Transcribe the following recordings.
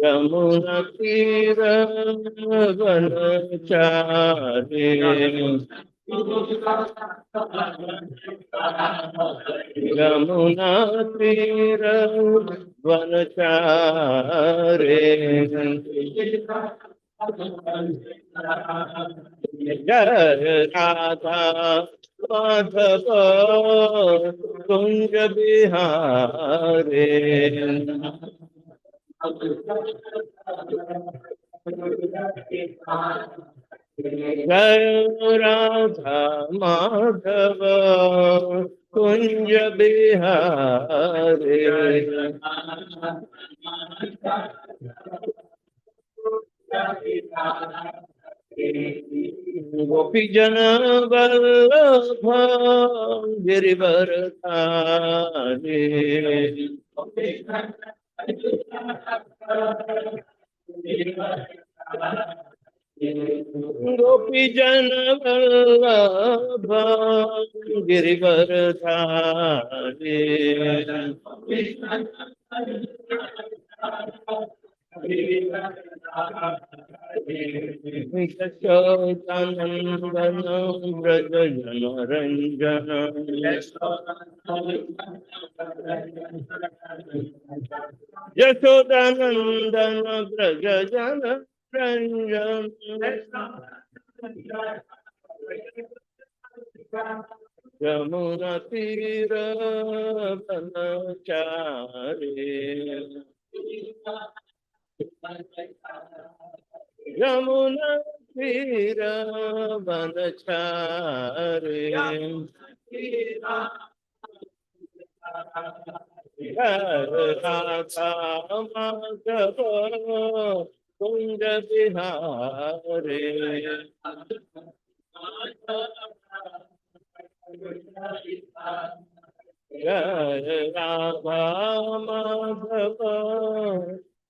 यमुना तीर वनचारी यमुना तीर वनचारे जय राधा माधव कुंज बिहारे जय राधा माधव कुंज बिहारे गोपी जन वल्लभ गिरिवर धारी गोपी जन वल्लभ गिरिवर धारी यशोदानंदन व्रज जन रंजन यशोदानंदन व्रज जन रंजन यमुना तीर वनचारी यमुना तीर वनचारी राधा माधव कुंज बिहारे जय राधा माधव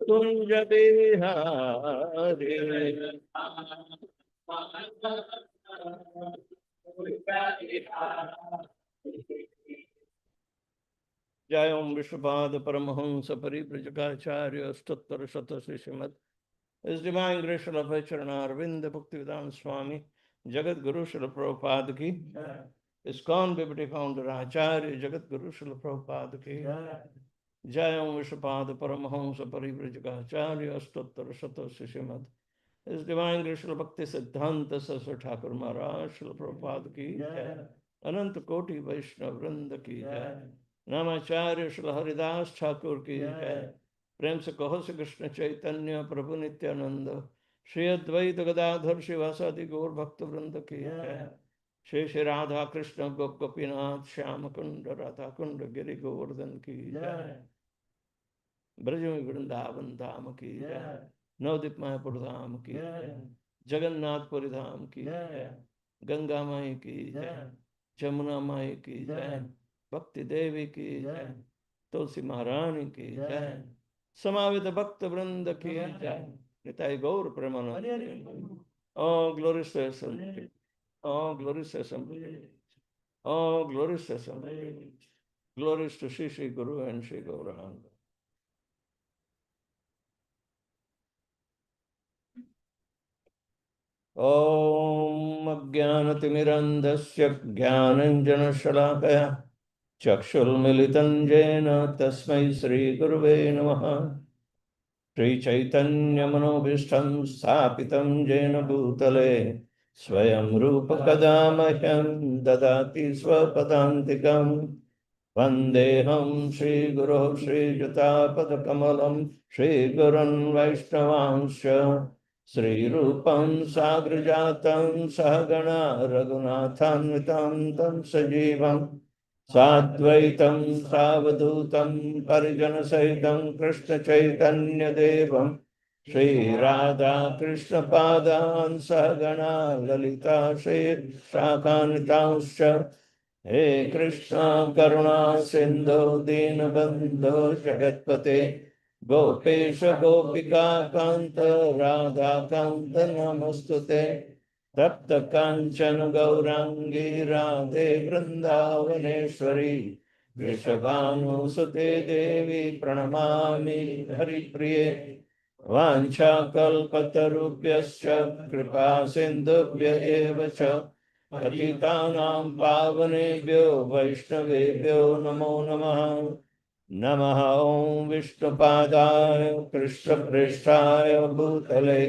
कुंज बिहारे जय ओम विश्वपाद परमहंस परिव्रजकाचार्य स्तोत्र शत Shrimad His Divine Grace Shri Charanaarvind Bhaktivedanta Swami Jagat Guru Shri Prabhupada ki ISKCON Deputy Founder Acharya Jagat Guru Shri Prabhupada ki Jai Om Vishwapada Paramahamsa Parivrajakaacharya Stotra Shata Srimad His Divine Grace Shri Bhakti Siddhanta Saraswati Thakur Maharaj Shri Prabhupada ki Ananta Koti Vaishnava Vrinda ki Namacharya Shri Haridas Thakur ki प्रेम से कहो श्री कृष्ण चैतन्य प्रभु नित्यानंद श्री अद्वैत गदाधर शिवासादि गौर भक्त वृंद की श्री श्री राधा कृष्ण गोप गोपीनाथ श्याम कुंड राधा कुंड गिरि गोवर्धन की ब्रज में वृंदावन धाम की नवदीप मायापुर धाम की जगन्नाथपुरी धाम की गंगा माई की जमुना माई की भक्ति देवी की तुलसी महारानी की समावित भक्त वृंद की जय निताई गौर Premanand Oh glorious assembly, oh glorious assembly, oh glorious assembly, glorious to Shri Guru and Shri Gauranga. Om Ajnanatimirandhasya Jnananjana-shalakaya Chakshulmilitam Jena Tasmai Shri Guruve Namaha. Shri Chaitanya Manobhishtam Sthapitam Jena Bhutale Swayam Rupa Kada Mahyam Dadati Swapadantikam Vandeham Shri Guru Shri Jatapada Kamalam Shri Gurun Vaishnavansha Sri Rupam Sagrajatam Sahagana Raghunathanvitam Tam Sajivam Sadvaitam Savadutam Parijana Sahitam Krishna Chaitanya Devam Shri Radha Krishna Padan Sahagana Lalita Shri Shakanitamscha He Krishna Karuna Sindhu Dinabandhu Jagatpate Gopesha Gopika Kanta Radha Kanta Namastute Tapta Kanchana Gaurangi Radhe Vrindavaneshwari Vrishabhanu Sute Devi Pranamami Hari Priye Vancha Kalpatarubhyascha Kripa Sindhubhya Eva Cha पतितानां पावनेभ्यो वैष्णवेभ्यो नमो नमः नमः ॐ विष्णुपादाय कृष्णप्रेष्ठाय भूतले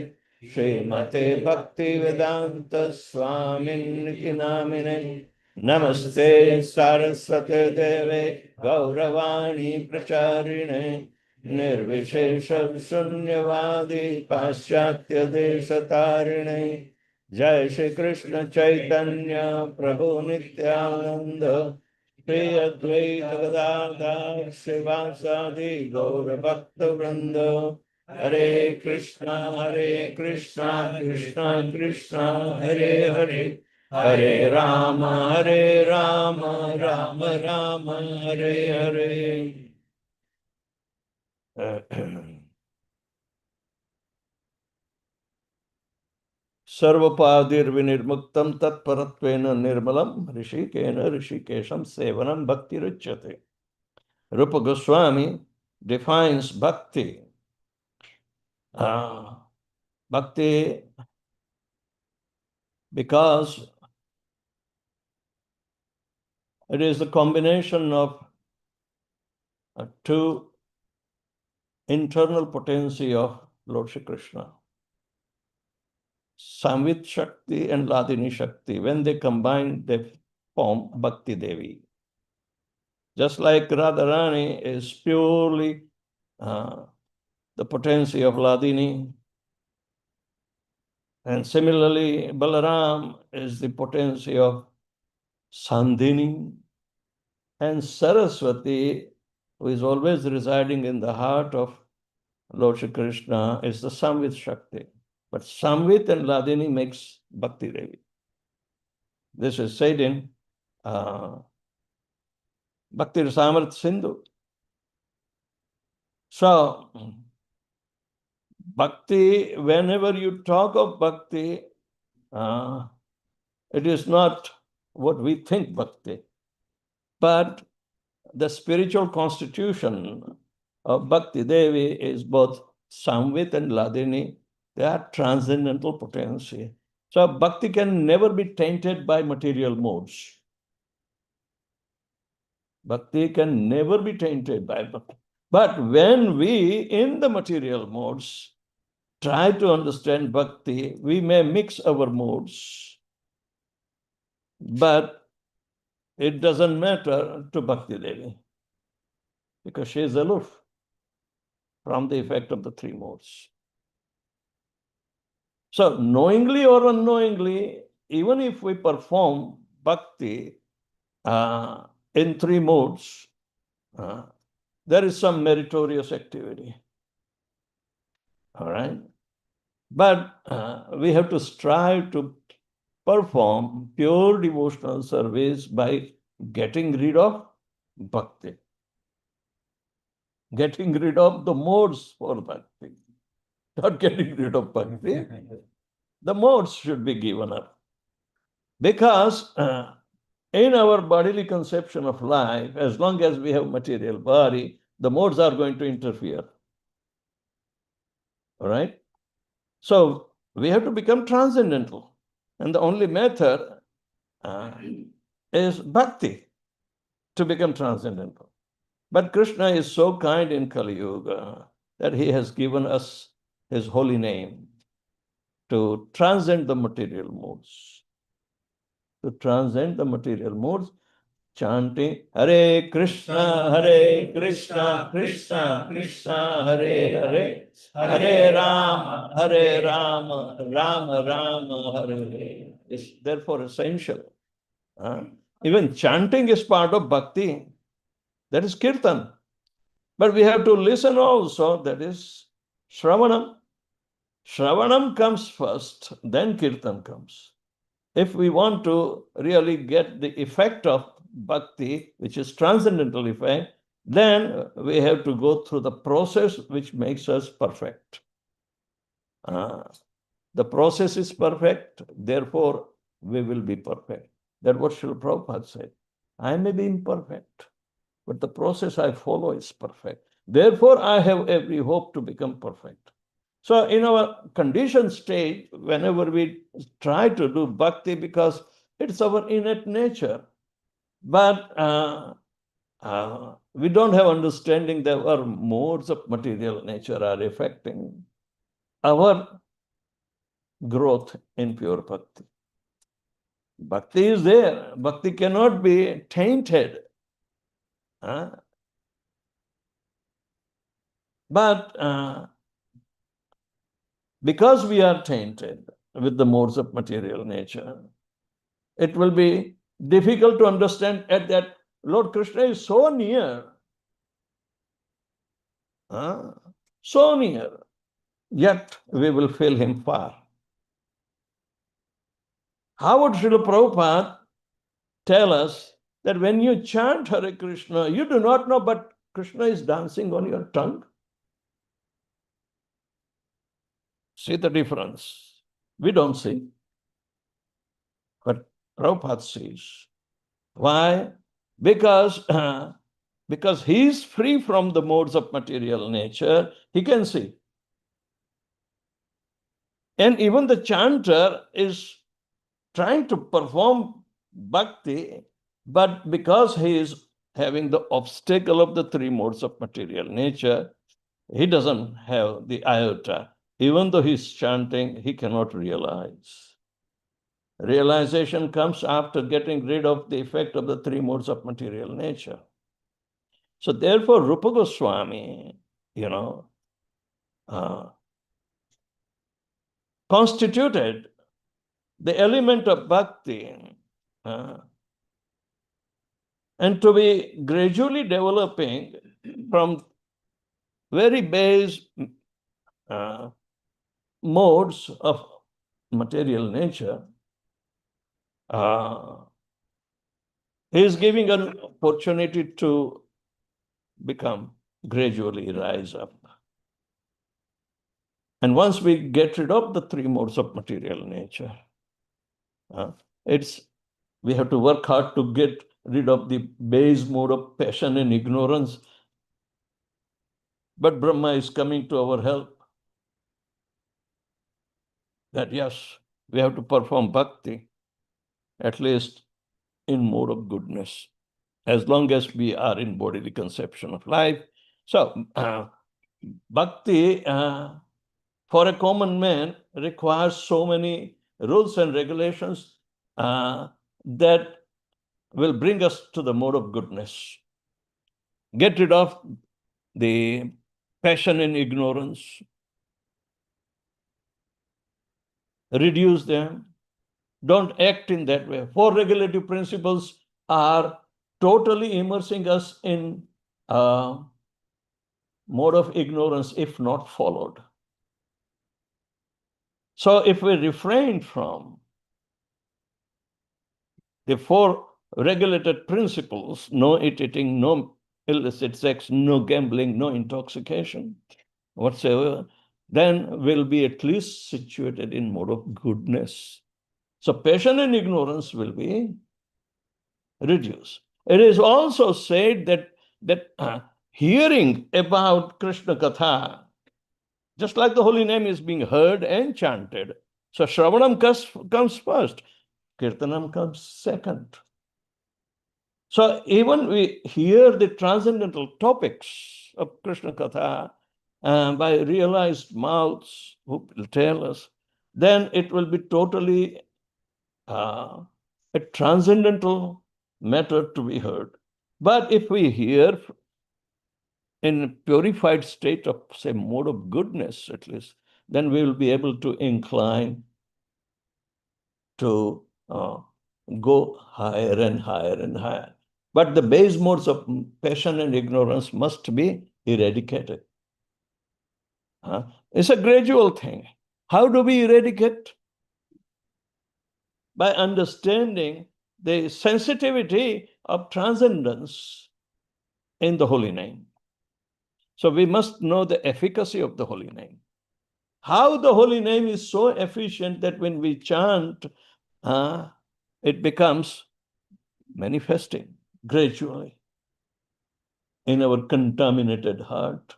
श्रीमते भक्तिवेदान्त स्वामिनिति नामिने नमस्ते सारस्वते देवे गौरवाणी प्रचारिणे निर्विशेष शून्यवादी पाश्चात्य देशतारिणे जय श्री कृष्ण चैतन्य प्रभु नित्यानंद श्री अद्वैत गदाधर श्रीवासादि गौर भक्त वृंद हरे कृष्णा कृष्णा कृष्णा हरे हरे हरे राम राम राम हरे हरे सर्वपादिर्विनिर्मुक्तं तत्परत्वेन निर्मलं ऋषिकेन ऋषिकेशं सेवनं भक्तिरुच्यते. Rupa Goswami defines bhakti. Bhakti because it is the combination of two internal potency of Lord Shri Krishna. Samvit Shakti and Ladini Shakti. When they combine, they form Bhakti Devi. Just like Radharani is purely the potency of Ladini, and similarly Balaram is the potency of Sandhini, and Saraswati, who is always residing in the heart of Lord Shri Krishna, is the Samvit Shakti. But Samvit and Ladini makes Bhakti Devi. This is said in Bhakti Rasamrita Sindhu. So, Bhakti, whenever you talk of Bhakti, it is not what we think Bhakti, but the spiritual constitution of Bhakti Devi is both Samvit and Ladini. They are transcendental potency. So Bhakti can never be tainted by material modes. Bhakti can never be tainted by Bhakti. But when we, in the material modes, try to understand Bhakti, we may mix our modes. But it doesn't matter to Bhakti Devi, because she is aloof from the effect of the three modes. So, knowingly or unknowingly, even if we perform Bhakti in three modes, there is some meritorious activity. All right? But we have to strive to perform pure devotional service by getting rid of Bhakti. Getting rid of the modes for Bhakti. Not getting rid of Bhakti. The modes should be given up. Because in our bodily conception of life, as long as we have material body, the modes are going to interfere. All right? So we have to become transcendental. And the only method is bhakti to become transcendental. But Krishna is so kind in Kali Yuga that he has given us his holy name. to transcend the material moods. To transcend the material moods, chanting Hare Krishna, Krishna Krishna, Hare Hare, Hare Rama, Rama Rama, Hare Hare. Is therefore essential. Even chanting is part of bhakti. That is kirtan. But we have to listen also. That is shravanam. Shravanam comes first, then kirtan comes. If we want to really get the effect of bhakti, which is transcendental effect, then we have to go through the process which makes us perfect. The process is perfect, therefore we will be perfect. That's what Srila Prabhupada said. I may be imperfect, but the process I follow is perfect. Therefore, I have every hope to become perfect. So in our conditioned state, whenever we try to do bhakti, because it's our innate nature, but we don't have understanding that our modes of material nature are affecting our growth in pure bhakti. Bhakti is there. Bhakti cannot be tainted. But because we are tainted with the modes of material nature, it will be difficult to understand that Lord Krishna is so near. So near. Yet we will feel him far. How would Srila Prabhupada tell us that when you chant Hare Krishna, you do not know, but Krishna is dancing on your tongue? See the difference. We don't see, but Prabhupada sees. Why? Because he is free from the modes of material nature, he can see. And even the chanter is trying to perform bhakti, but because he is having the obstacle of the three modes of material nature, he doesn't have the iota. Even though he's chanting, he cannot realize. Realization comes after getting rid of the effect of the three modes of material nature. So therefore, Rupa Goswami, constituted the element of bhakti and to be gradually developing from very base modes of material nature. He is giving an opportunity to gradually rise up. And once we get rid of the three modes of material nature, we have to work hard to get rid of the base mode of passion and ignorance. But Brahma is coming to our help. That yes, we have to perform bhakti, at least in mode of goodness, as long as we are in bodily conception of life. So, bhakti for a common man requires so many rules and regulations that will bring us to the mode of goodness. Get rid of the passion and ignorance, reduce them, don't act in that way. Four regulative principles are totally immersing us in mode of ignorance if not followed. So if we refrain from the four regulated principles, no eating, no illicit sex, no gambling, no intoxication whatsoever, then we'll be at least situated in mode of goodness. So passion and ignorance will be reduced. It is also said that hearing about Krishna Katha, just like the holy name is being heard and chanted, so Shravanam comes first, Kirtanam comes second. So even we hear the transcendental topics of Krishna Katha by realized mouths who will tell us, then it will be totally a transcendental matter to be heard. But if we hear in a purified state of, say, mode of goodness, at least, then we will be able to incline to go higher and higher and higher. But the base modes of passion and ignorance must be eradicated. It's a gradual thing. How do we eradicate? By understanding the sensitivity of transcendence in the holy name. So we must know the efficacy of the holy name. How the holy name is so efficient that when we chant, it becomes manifesting gradually in our contaminated heart.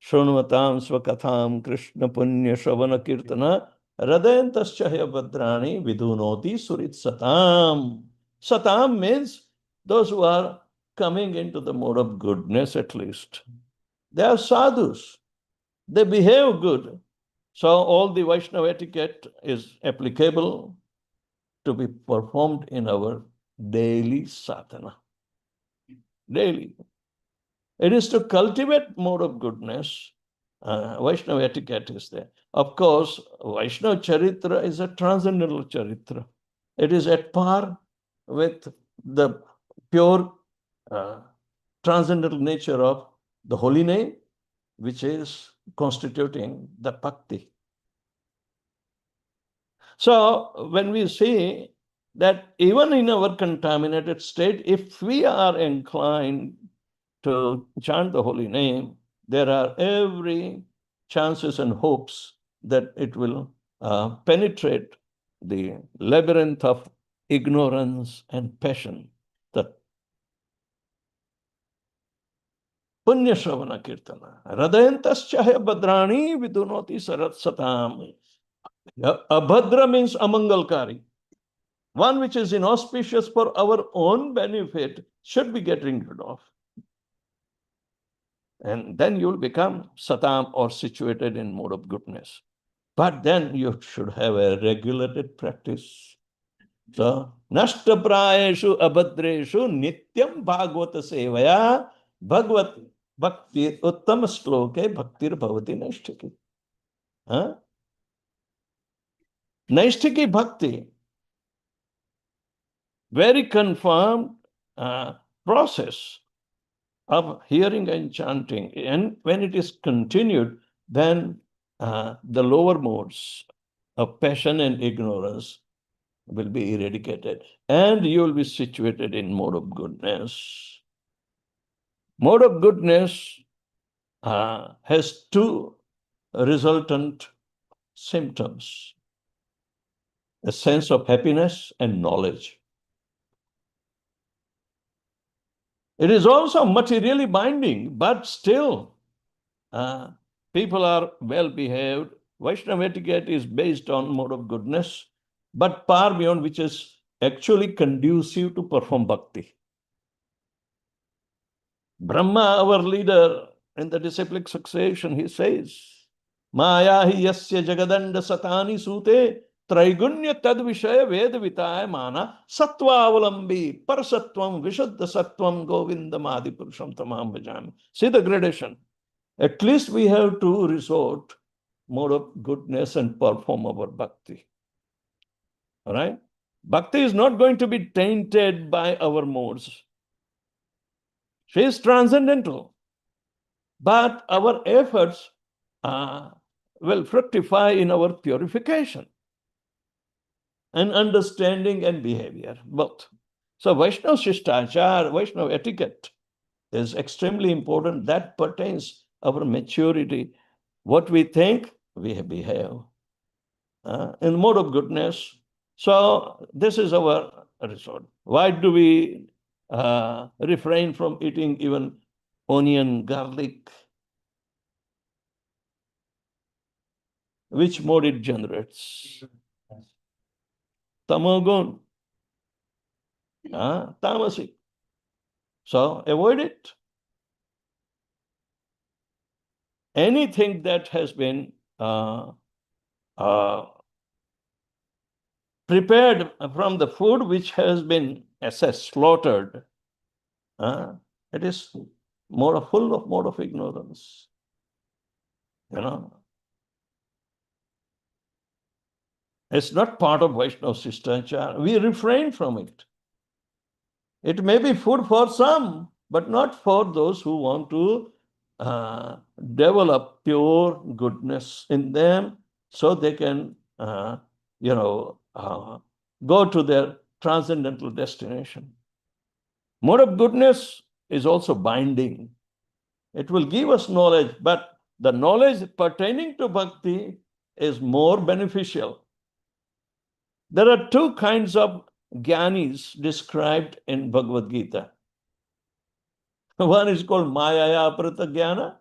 Shrunuvatam svakatham Krishna punya shavana kirtana hridayantaschaya bhadrani vidunoti surit satam. Satam means those who are coming into the mode of goodness, at least. They are sadhus. They behave good. So all the Vaishnava etiquette is applicable to be performed in our daily sadhana. Daily. It is to cultivate mode of goodness. Vaishnava etiquette is there. Of course, Vaishnava charitra is a transcendental charitra. It is at par with the pure transcendental nature of the holy name, which is constituting the bhakti. So when we see that even in our contaminated state, if we are inclined to chant the holy name, there are every chances and hopes that it will penetrate the labyrinth of ignorance and passion. That punya shravana kirtana hridayantaschaya bhadrani vidunoti sarat satam. Abhadra means amangalkari. One which is inauspicious for our own benefit should be getting rid of. And then you'll become satam, or situated in mode of goodness. But then you should have a regulated practice. So, nashta prayeshu abhadreshu nityam bhagavata sevaya bhagvat bhakti uttama shloke bhaktir bhavati naishtiki. Naishtiki bhakti, very confirmed process of hearing and chanting. And when it is continued, then the lower modes of passion and ignorance will be eradicated, and you will be situated in mode of goodness. Mode of goodness has two resultant symptoms: a sense of happiness and knowledge. It is also materially binding, but still people are well behaved. Vaishnava etiquette is based on mode of goodness, but far beyond, which is actually conducive to perform bhakti. Brahma, our leader in the disciplic succession, he says, Maya hi yasya jagadanda satani sute Traigunya tad vishaya veda vitaya mana sattva-avalambi parasattvam vishuddha sattvam govindam adipurusham tamam bhajami. See the gradation. At least we have to resort mode of goodness and perform our bhakti. All right? Bhakti is not going to be tainted by our modes. She is transcendental. But our efforts will fructify in our purification and understanding and behavior, both. So Vaishnava Shishtachar, Vaishnava etiquette is extremely important. That pertains our maturity. What we think, we behave in the mode of goodness. So this is our resort. Why do we refrain from eating even onion, garlic? Which mode it generates? Tamagun, tamasic. So avoid it. Anything that has been prepared from the food which has been slaughtered, it is full of mode of ignorance. It's not part of Vaishnava Sistachara. We refrain from it. It may be food for some, but not for those who want to develop pure goodness in them so they can, go to their transcendental destination. Mode of goodness is also binding. It will give us knowledge, but the knowledge pertaining to bhakti is more beneficial. There are two kinds of jnanis described in Bhagavad Gita. One is called Mayaya Aprita Jnana,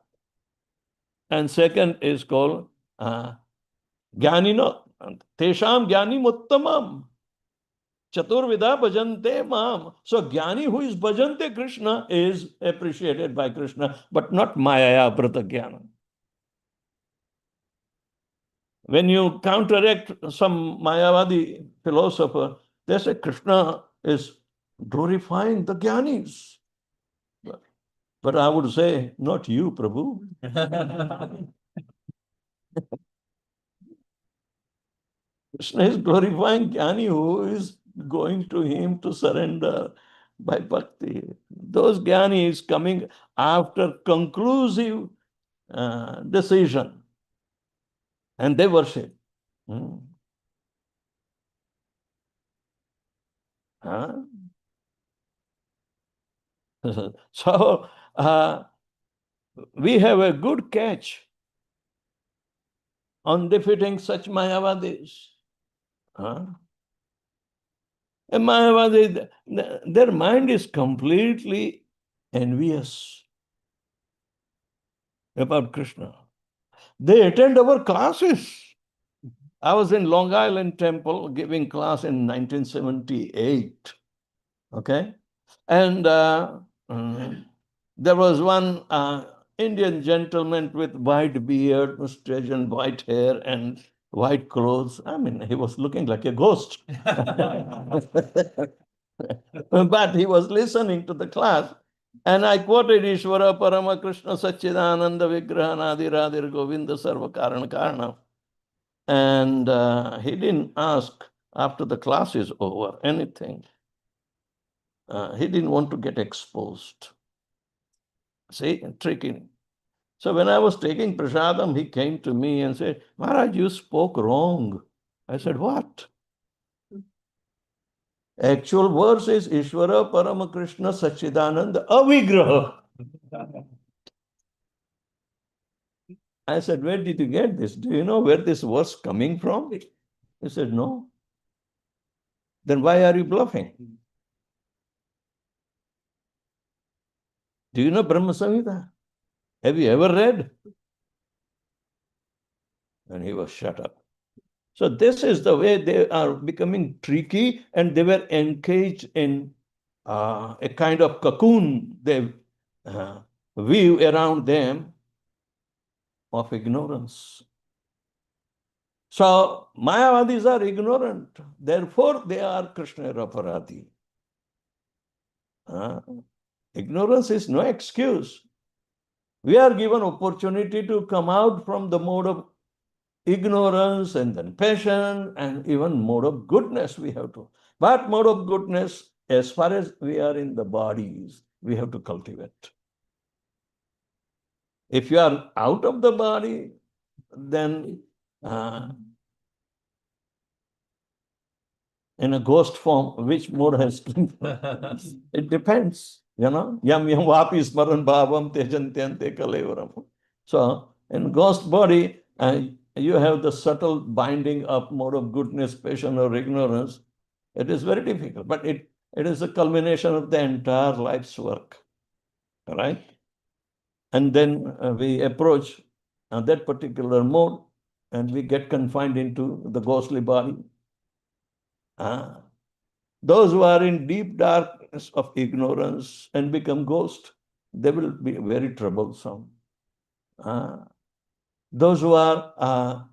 and second is called Jnanino. Tesham Jnani Muttamam. Chaturvida bhajante mam. So Jnani who is bhajante Krishna is appreciated by Krishna, but not Mayaya Aprita Jnana. When you counteract some Mayavadi philosopher, they say Krishna is glorifying the Jnanis. But I would say, not you, Prabhu. Krishna is glorifying Jnani who is going to him to surrender by bhakti. Those Jnanis coming after conclusive decision, and they worship. So we have a good catch on defeating such Mayavadis. And Mayavadis, their mind is completely envious about Krishna. They attend our classes. I was in Long Island Temple giving class in 1978. Okay? And there was one Indian gentleman with white beard, mustache, and white hair, and white clothes. I mean, he was looking like a ghost. But he was listening to the class. And I quoted Ishvara Parama Krishna Satchidananda Vigrahanadi Radhir Govinda Sarva Karana Karana. And he didn't ask after the class is over anything. He didn't want to get exposed. See, tricking. So when I was taking prasadam, he came to me and said, Maharaj, you spoke wrong. I said, what? Actual verse is Ishvara Parama Krishna Satchidananda Avigraha. I said, where did you get this? Do you know where this verse coming from? He said, no. Then why are you bluffing? Do you know Brahma Samhita? Have you ever read? And he was shut up. So this is the way they are becoming tricky, and they were engaged in a kind of cocoon they weave around them of ignorance. So Mayavadis are ignorant, therefore they are Krishna Raparati. Ignorance is no excuse. We are given opportunity to come out from the mode of ignorance and then passion and even mode of goodness we have to. But mode of goodness, as far as we are in the bodies, we have to cultivate. If you are out of the body, then in a ghost form, which mode has it depends, Yam yam vapi smaran bhavam tejantyante kalevaram. So in ghost body, you have the subtle binding of mode of goodness, passion, or ignorance. It is very difficult, but it is a culmination of the entire life's work, right? And then we approach that particular mode, and we get confined into the ghostly body. Those who are in deep darkness of ignorance and become ghost, they will be very troublesome. Those who are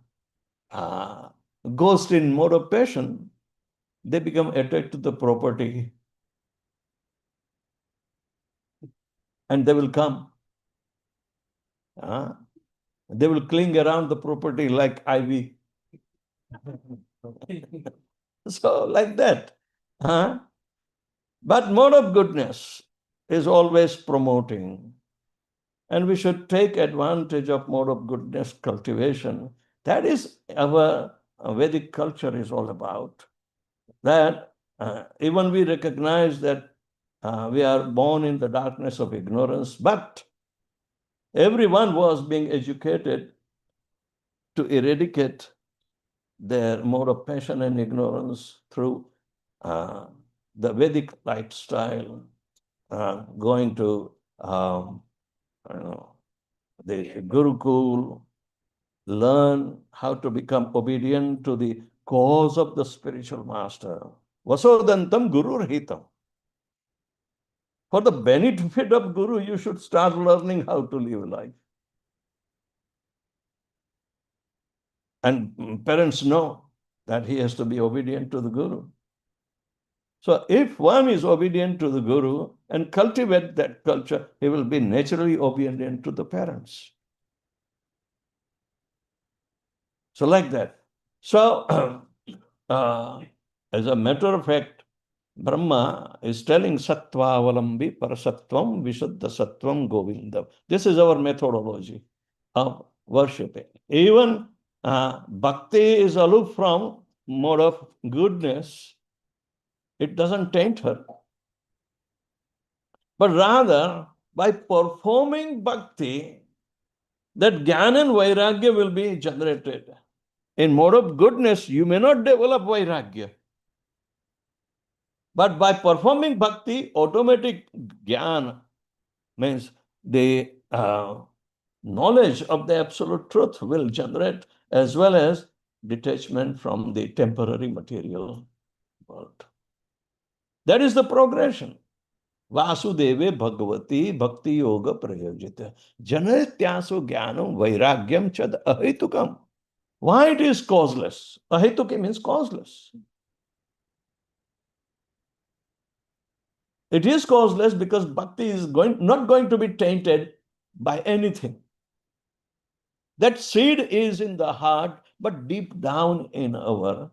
ghost in mode of passion, they become attached to the property and they will come. They will cling around the property like ivy. So like that. But mode of goodness is always promoting. And we should take advantage of mode of goodness cultivation. That is our Vedic culture is all about. That even we recognize that we are born in the darkness of ignorance, but everyone was being educated to eradicate their mode of passion and ignorance through the Vedic lifestyle, going to the Gurukul, learn how to become obedient to the cause of the spiritual master. Vasodantam Guru Hitam. For the benefit of Guru, you should start learning how to live life. And parents know that he has to be obedient to the Guru. So if one is obedient to the Guru and cultivate that culture, he will be naturally obedient to the parents. So like that. So as a matter of fact, Brahma is telling Sattva-avalambi Parasattvam Vishuddha Sattvam Govindam. This is our methodology of worshipping. Even bhakti is aloof from mode of goodness. It doesn't taint her. But rather, by performing bhakti, that jnana and vairagya will be generated. In mode of goodness, you may not develop vairagya. But by performing bhakti, automatic jnana means the knowledge of the absolute truth will generate, as well as detachment from the temporary material world. That is the progression. Vasudeve Bhagavati Bhakti Yoga Prayojita Janatyasu Jnanam Vairagyam Chad Ahitukam. Why it is causeless? Ahituki means causeless. It is causeless because bhakti is not going to be tainted by anything. That seed is in the heart, but deep down in our,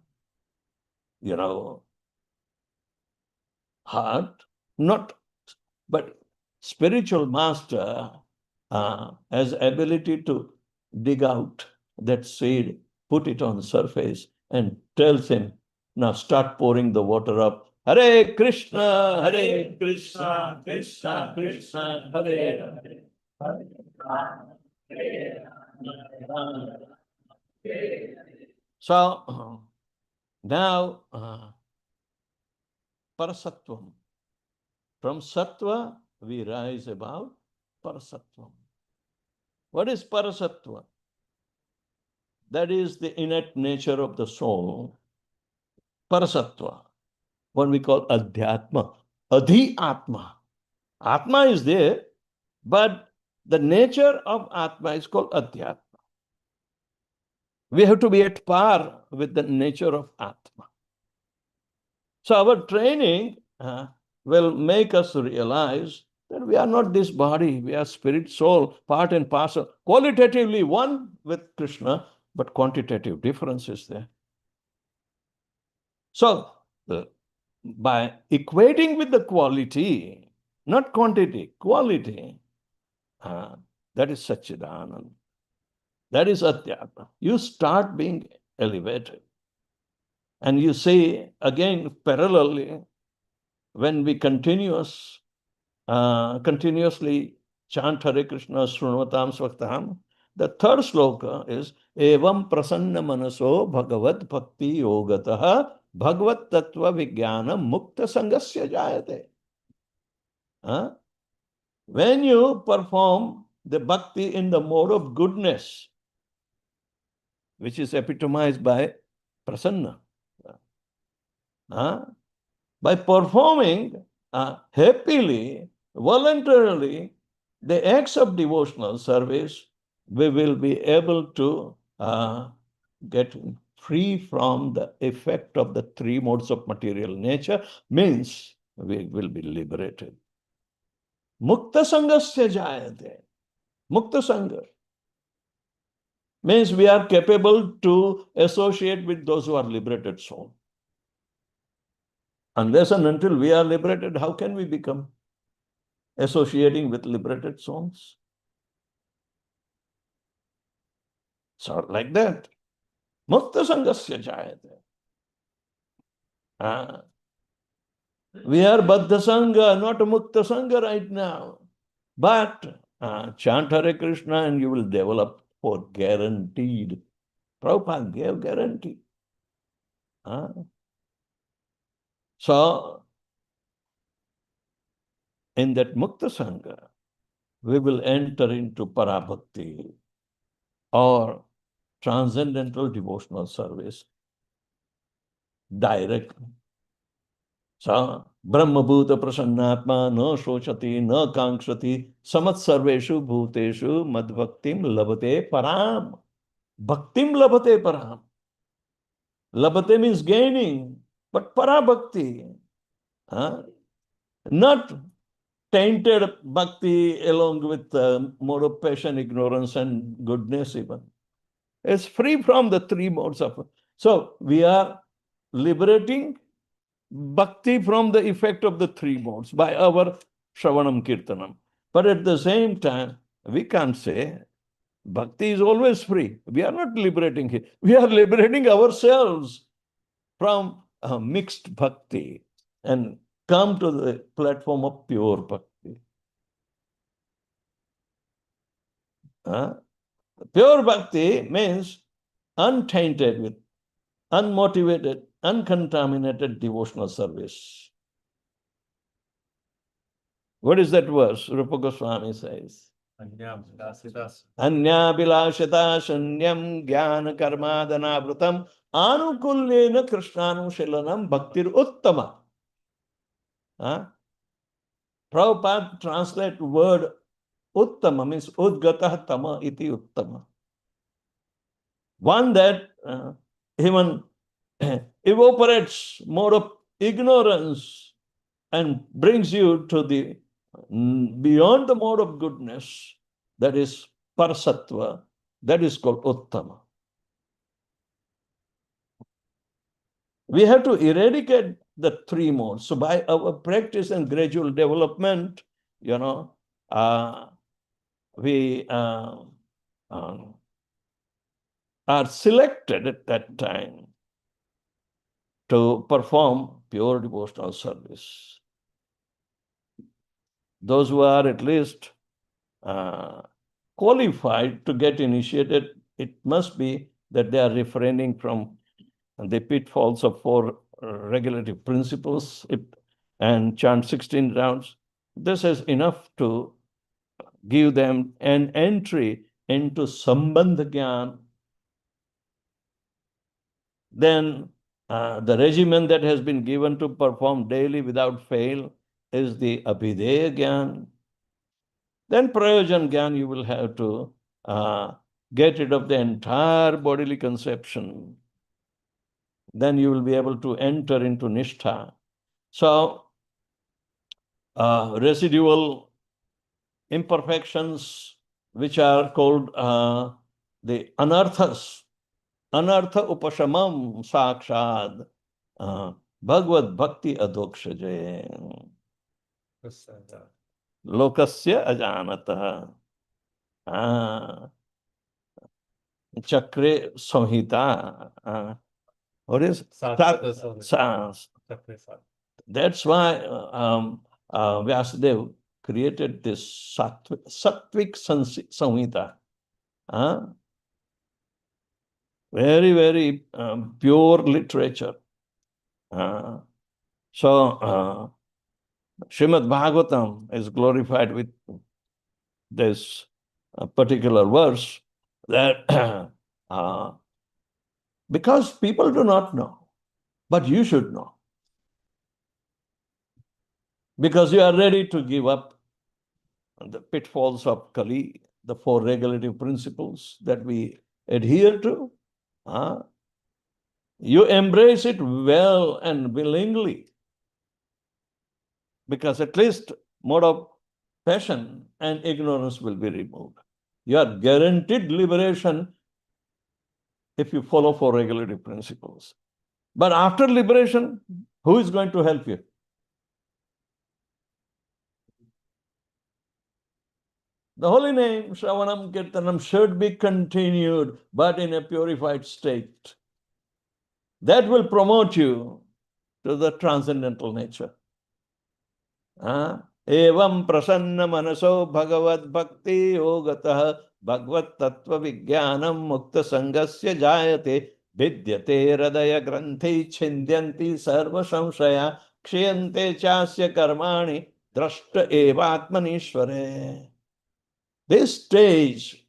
heart, but spiritual master has ability to dig out that seed, put it on the surface, and tells him, now start pouring the water up. Hare Krishna, Hare Krishna, Krishna Krishna, Hare Hare. So now Parasattvam. From Sattva, we rise above Parasattvam. What is Parasattva? That is the innate nature of the soul. Parasattva, what we call Adhyatma. Adhi-atma. Atma is there, but the nature of Atma is called Adhyatma. We have to be at par with the nature of Atma. So our training will make us realize that we are not this body, we are spirit, soul, part and parcel, qualitatively one with Krishna, but quantitative difference is there. So by equating with the quality, not quantity, quality, that is Satchidananda. That is Adhyatma. You start being elevated. And you see, again, parallelly, when we continuously chant Hare Krishna, Srunuvatam Svaktam, the third sloka is Evam Prasanna Manaso Bhagavad Bhakti Yogataha Bhagavad Tattva Vijnana Mukta Sangasya Jayate. When you perform the bhakti in the mode of goodness, which is epitomized by Prasanna, by performing happily, voluntarily, the acts of devotional service, we will be able to get free from the effect of the three modes of material nature, means we will be liberated. Mukta sangasya jayate. Mukta sangha means we are capable to associate with those who are liberated soul. Unless and until we are liberated, how can we become associating with liberated souls? So like that. Mukta sangasya jayate. We are Baddha Sangha, not a Mukta Sangha right now. But chant Hare Krishna and you will develop for guaranteed. Prabhupada gave guarantee. So, in that Mukta Sangha, we will enter into Parabhakti or transcendental devotional service directly. So, Brahma Bhuta Prasannatma na shochati na kankshati samat sarveshu bhuteshu madbhaktim labate param. Bhaktim labate param. Labate means gaining, but parabhakti. Not tainted bhakti along with mode of passion, ignorance, and goodness even. It's free from the three modes of. So we are liberating bhakti from the effect of the three modes by our Shravanam Kirtanam. But at the same time, we can't say bhakti is always free. We are not liberating it. We are liberating ourselves from mixed bhakti and come to the platform of pure bhakti. Pure bhakti means untainted with, unmotivated, uncontaminated devotional service. What is that verse? Rupa Goswami says. Anya bilashita shanyam jnana karmadhanavrutam anukulyena krishnanushilanam bhaktir uttama. Prabhupada translate word uttama means udgatah tama iti uttama. One that even evaporates mode of ignorance and brings you to the beyond the mode of goodness, that is parasattva, that is called uttama. We have to eradicate the three modes. So by our practice and gradual development, we are selected at that time to perform pure devotional service. Those who are at least qualified to get initiated, it must be that they are refraining from the pitfalls of four regulative principles and chant 16 rounds. This is enough to give them an entry into Sambandha Gyan. Then the regimen that has been given to perform daily without fail is the Abhideya Gyan. Then Prayojan Gyan, you will have to get rid of the entire bodily conception. Then you will be able to enter into Nishtha. So, residual imperfections, which are called the anarthas, anartha upashamam sakshad, bhagavad bhakti adokshaje, lokasya ajanata, chakre samhita. What is that's why Vyasadeva created this Sattvic Samhita. Very, very pure literature. So, Srimad Bhagavatam is glorified with this particular verse that because people do not know, but you should know. Because you are ready to give up the pitfalls of Kali the four regulative principles that we adhere to, you embrace it well and willingly, because at least mode of passion and ignorance will be removed. You are guaranteed liberation if you follow four regulative principles. But after liberation, who is going to help you? The holy name, Shravanam Kirtanam, should be continued, but in a purified state. That will promote you to the transcendental nature. Evam prasanna manaso bhagavad bhakti yogatah bhagavad tattva vijnanam mukta sangasya jayate vidyate radaya granthi chindyanti sarva samshaya kshiyante chasya karmani drashta evatmanishvare. This stage,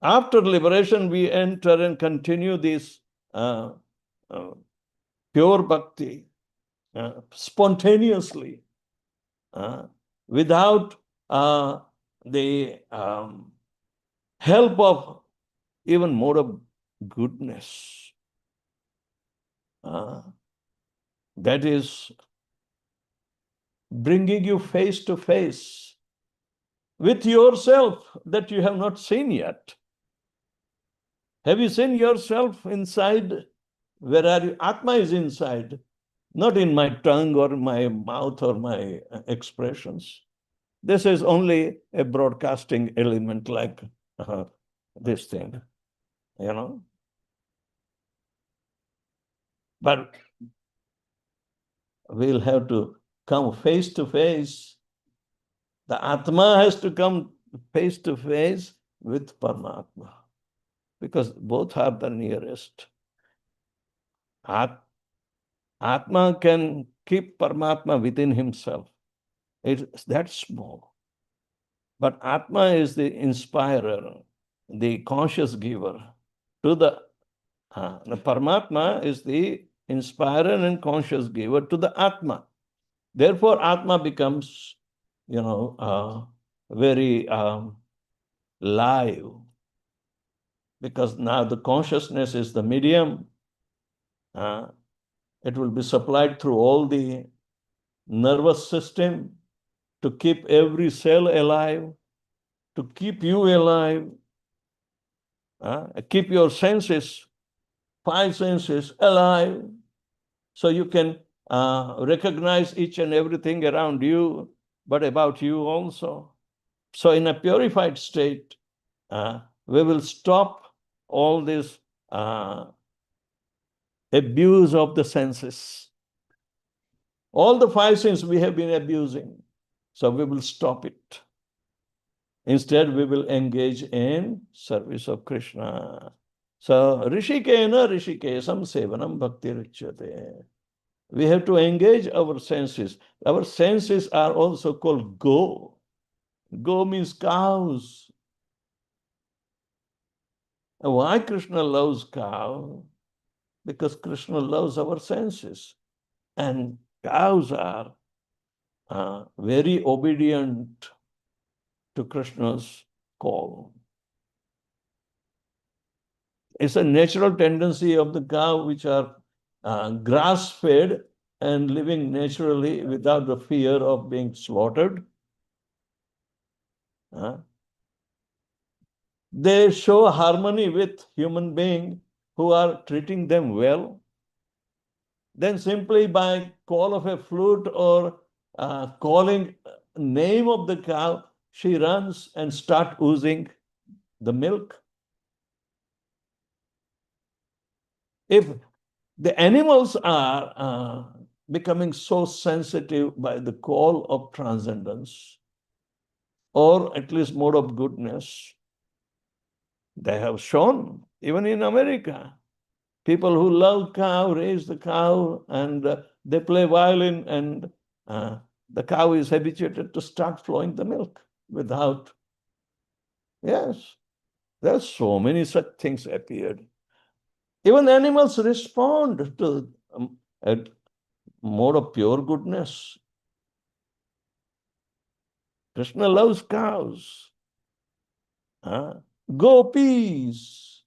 after liberation, we enter and continue this pure bhakti spontaneously, without the help of even more of goodness. That is bringing you face to face with yourself that you have not seen yet. Have you seen yourself inside? Where are you? Atma is inside, not in my tongue or my mouth or my expressions. This is only a broadcasting element like this thing, you know. But we'll have to come face to face. The Atma has to come face to face with Paramatma, because both are the nearest. Atma can keep Paramatma within himself. It's that small. But Atma is the inspirer, the conscious giver to the Paramatma is the inspirer and conscious giver to the Atma. Therefore, Atma becomes, very live, because now the consciousness is the medium. It will be supplied through all the nervous system to keep every cell alive, to keep you alive, keep your senses, 5 senses alive, so you can recognize each and everything around you, but about you also. So in a purified state, we will stop all this abuse of the senses. All the 5 senses we have been abusing, so we will stop it. Instead, we will engage in service of Krishna. So, Rishikena Rishikesam Sevanam Bhakti Richyate. We have to engage our senses. Our senses are also called go. Go means cows. Why Krishna loves cow? Because Krishna loves our senses. And cows are very obedient to Krishna's call. It's a natural tendency of the cow, which are grass-fed and living naturally without the fear of being slaughtered. They show harmony with human beings who are treating them well. Then simply by call of a flute or calling name of the cow, she runs and starts oozing the milk. If the animals are becoming so sensitive by the call of transcendence, or at least mode of goodness, they have shown, even in America, people who love cow raise the cow and they play violin, and the cow is habituated to start flowing the milk without. Yes, there's so many such things appeared. Even animals respond to a mode of pure goodness. Krishna loves cows. Gopis,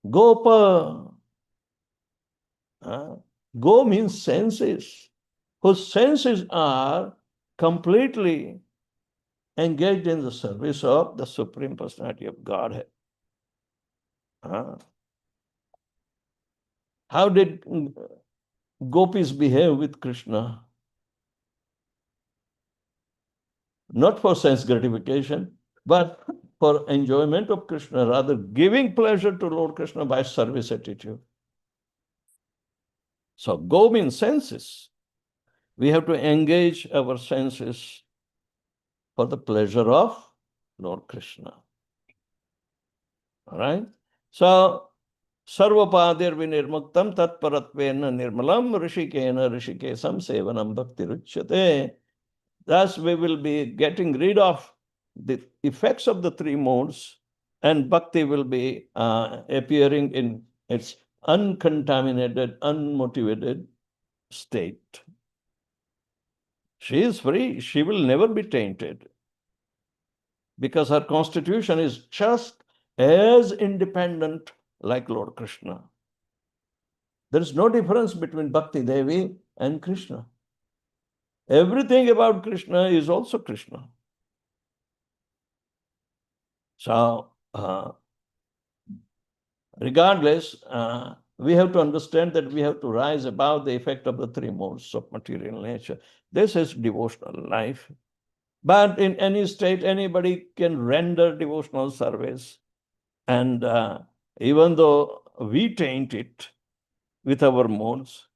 Gopa. Go means senses, whose senses are completely engaged in the service of the Supreme Personality of Godhead. How did gopis behave with Krishna? Not for sense gratification, but for enjoyment of Krishna, rather giving pleasure to Lord Krishna by service attitude. So go means senses. We have to engage our senses for the pleasure of Lord Krishna. All right? So, sarvapadir vinirmuktam tatparatvena nirmalam rishikena rishikesam sevanam bhaktiruchyate. Thus we will be getting rid of the effects of the three modes, and bhakti will be appearing in its uncontaminated, unmotivated state. She is free. She will never be tainted, because her constitution is just as independent like Lord Krishna. There is no difference between Bhakti Devi and Krishna. Everything about Krishna is also Krishna. So, regardless, we have to understand that we have to rise above the effect of the three modes of material nature. This is devotional life. But in any state, anybody can render devotional service. And even though we taint it with our modes,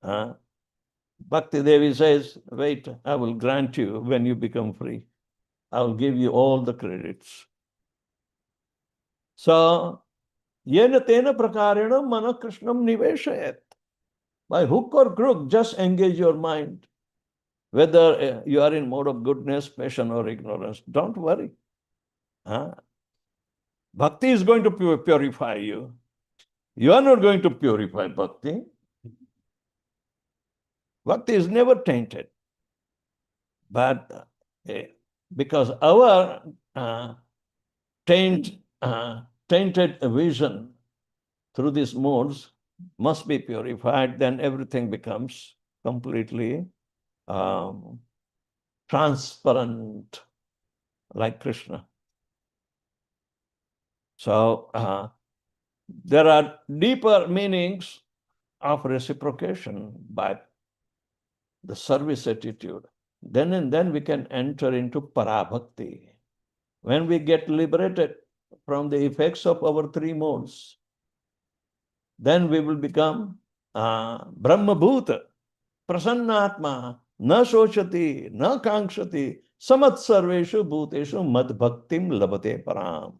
Bhakti Devi says, wait, I will grant you when you become free. I will give you all the credits. So, yena tena prakarena mana krishnam niveshayat. By hook or crook, just engage your mind. Whether you are in mode of goodness, passion, or ignorance, don't worry. Bhakti is going to purify you. You are not going to purify bhakti. Bhakti is never tainted. But because our tainted vision through these modes must be purified, then everything becomes completely transparent like Krishna. So there are deeper meanings of reciprocation by the service attitude. Then and then we can enter into parabhakti. When we get liberated from the effects of our three modes, then we will become Brahma Bhuta, Prasannatma, na shochati, na kankshati, samat sarveshu bhuteshu mad bhaktim labate param.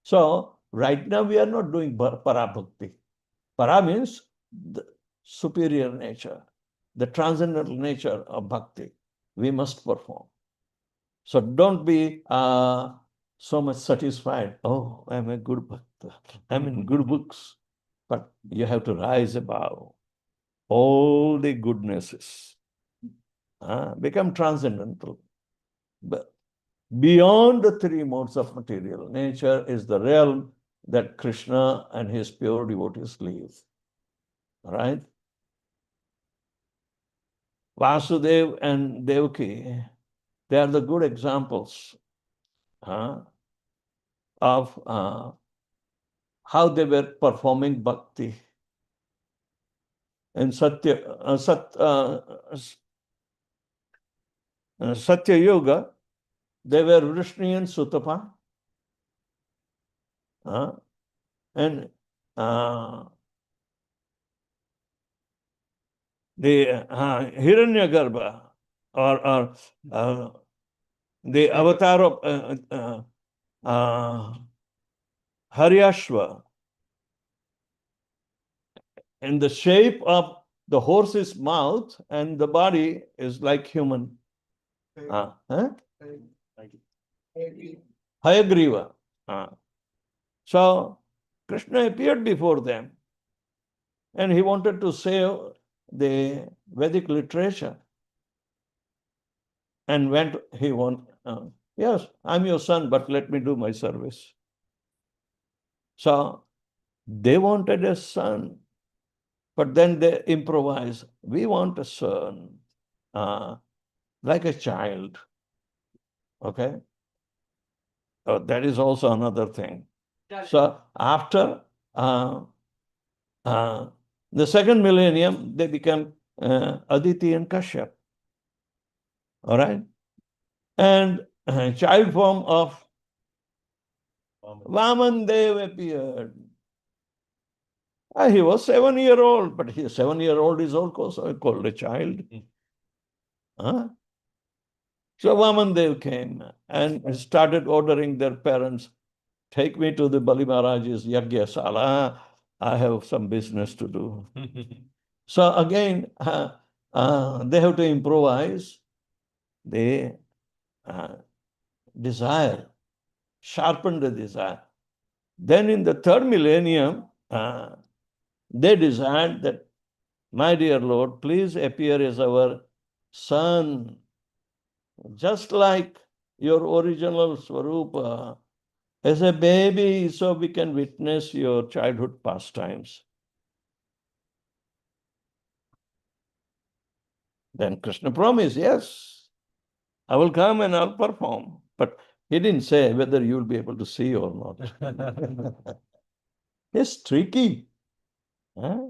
So, right now we are not doing parabhakti. Para means the superior nature, the transcendental nature of bhakti. We must perform. So don't be so much satisfied. Oh, I'm a good bhakta. I'm in good books. But you have to rise above all the goodnesses. Become transcendental. But beyond the three modes of material nature is the realm that Krishna and his pure devotees live. All right? Vasudev and Devaki, they are the good examples of how they were performing bhakti. In Satya Yuga, they were Vrishni and Sutapa. And the Hiranyagarbha, or the avatar of Haryashva, in the shape of the horse's mouth, and the body is like human. Hayagriva. So Krishna appeared before them, and he wanted to save the Vedic literature. And Yes, I'm your son, but let me do my service. So they wanted a son, but then they improvise. We want a son, like a child. Okay? That is also another thing. So after the second millennium, they become Aditi and Kashyap. All right? And child form of Vaman Dev appeared. He was 7-year-old, but he 7-year-old is also called a child. Huh? So Vaman Dev came and started ordering their parents, take me to the Bali Maharaj's Yagya Sala. I have some business to do. So again, they have to improvise. They desire, sharpen the desire. Then in the third millennium, they desired that, my dear Lord, please appear as our son, just like your original Swarupa, as a baby, so we can witness your childhood pastimes. Then Krishna promised, yes, I will come and I'll perform. But he didn't say whether you'll be able to see or not. It's tricky. Huh?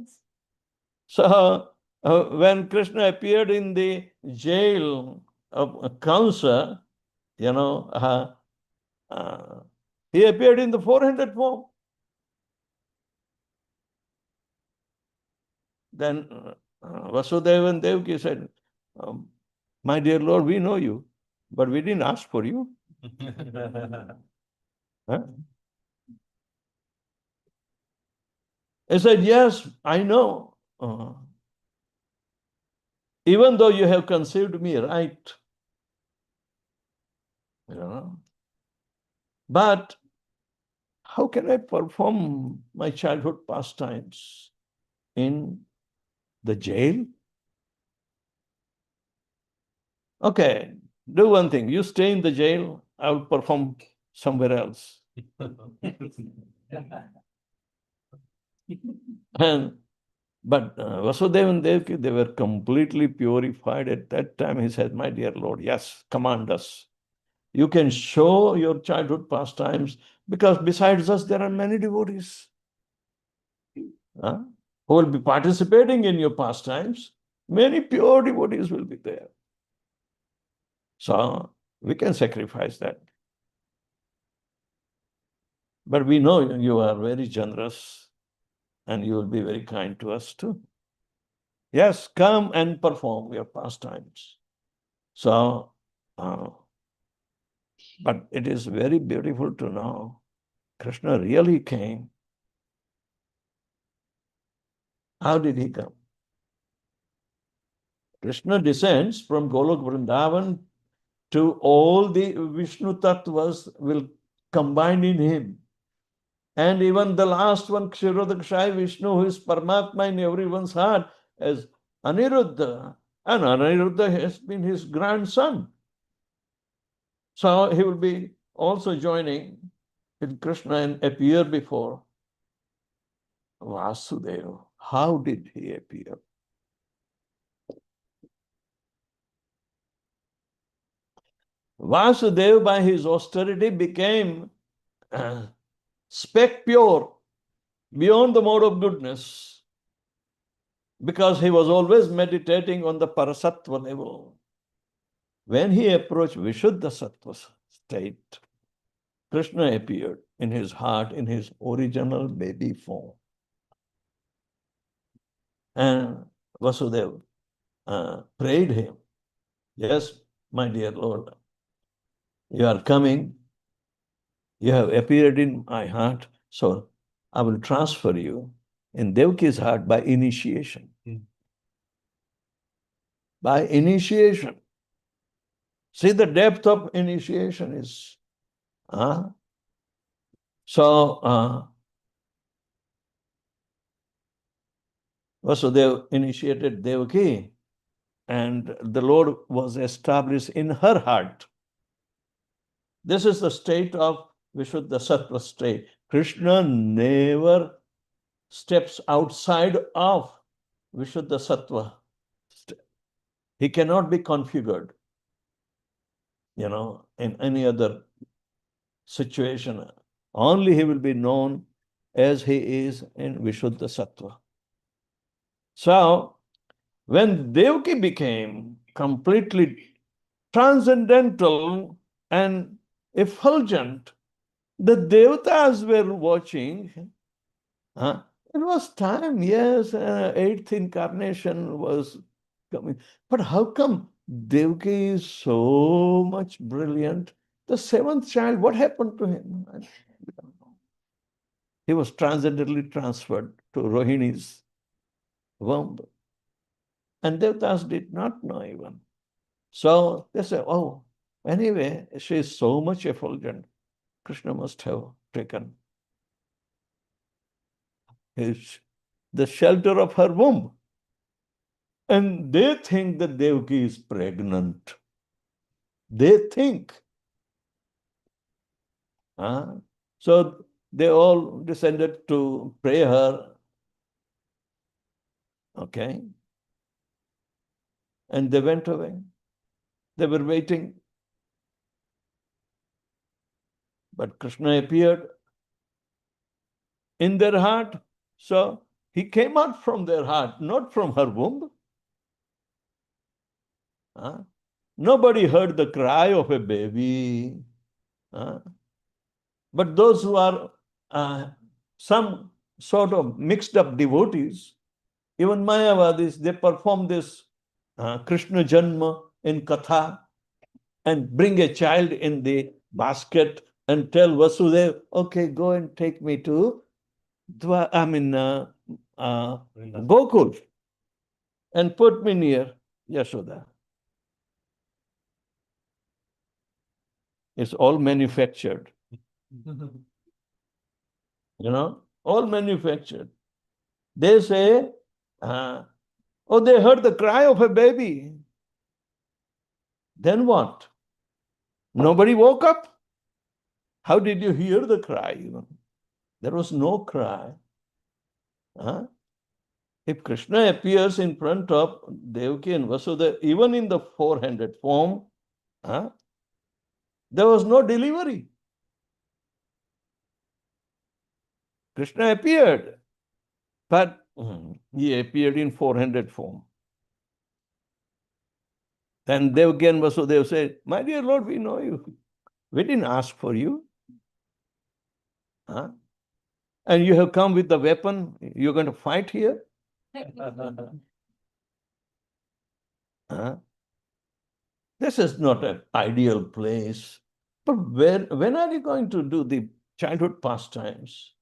So when Krishna appeared in the jail of Kamsa, he appeared in the 400 form. Then Vasudeva and Devaki said, my dear Lord, we know you, but we didn't ask for you. Huh? He said, yes, I know. Even though you have conceived me right, but how can I perform my childhood pastimes in the jail? Okay, do one thing. You stay in the jail, I will perform somewhere else. But Vasudeva and Devaki, they were completely purified. At that time, he said, my dear Lord, yes, command us. You can show your childhood pastimes, because besides us, there are many devotees who will be participating in your pastimes. Many pure devotees will be there. So we can sacrifice that. But we know you are very generous and you will be very kind to us too. Yes, come and perform your pastimes. So, but it is very beautiful to know Krishna really came. How did he come? Krishna descends from Golok Vrindavan to all the Vishnu Tattvas will combine in him. And even the last one, Kshirodakshai Vishnu, who is Paramatma in everyone's heart, as Aniruddha. And Aniruddha has been his grandson. So he will be also joining with Krishna and appear before Vasudeva. How did he appear? Vasudeva, by his austerity, became spec pure, beyond the mode of goodness, because he was always meditating on the Parasattva level. When he approached Vishuddha Sattva state, Krishna appeared in his heart in his original baby form. And Vasudeva prayed him, yes, my dear Lord, you are coming, you have appeared in my heart, so I will transfer you in Devaki's heart by initiation. By initiation. See, the depth of initiation is. So Vasudeva initiated Devaki, and the Lord was established in her heart. This is the state of Vishuddha Sattva state. Krishna never steps outside of Vishuddha Sattva. He cannot be configured, in any other situation. Only he will be known as he is in Vishuddha Sattva. So, when Devaki became completely transcendental and effulgent, the Devatas were watching. It was time, yes, eighth incarnation was coming. But how come Devaki is so much brilliant? The seventh child, what happened to him? I don't know. He was transcendently transferred to Rohini's womb. And Devatas did not know even. So they say, oh, anyway, she is so much effulgent. Krishna must have taken the shelter of her womb. And they think that Devaki is pregnant. They think. So they all descended to pray her. Okay. And they went away. They were waiting. But Krishna appeared in their heart. So he came out from their heart, not from her womb. Nobody heard the cry of a baby. But those who are some sort of mixed up devotees, even Mayavadis, they perform this Krishna Janma in Katha and bring a child in the basket and tell Vasudeva, okay, go and take me to Gokul and put me near Yashoda. It's all manufactured. All manufactured. They say, oh, they heard the cry of a baby. Then what? Nobody woke up? How did you hear the cry? There was no cry. If Krishna appears in front of Devaki and Vasudeva, even in the four-handed form, there was no delivery. Krishna appeared, but he appeared in four-handed form. Then Devaki and Vasudeva said, my dear Lord, we know you. We didn't ask for you. And you have come with the weapon. You're going to fight here? This is not an ideal place. But when are you going to do the childhood pastimes?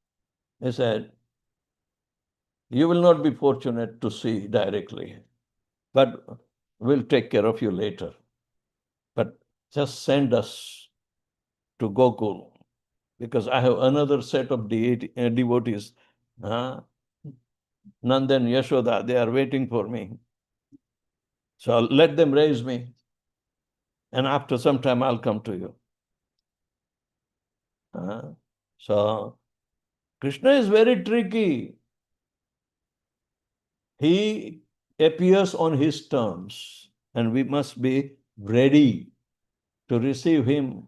He said, you will not be fortunate to see directly, but we'll take care of you later. But just send us to Gokul, because I have another set of devotees. Nandan, Yashoda, they are waiting for me. So let them raise me. And after some time, I'll come to you. So Krishna is very tricky. He appears on his terms, and we must be ready to receive him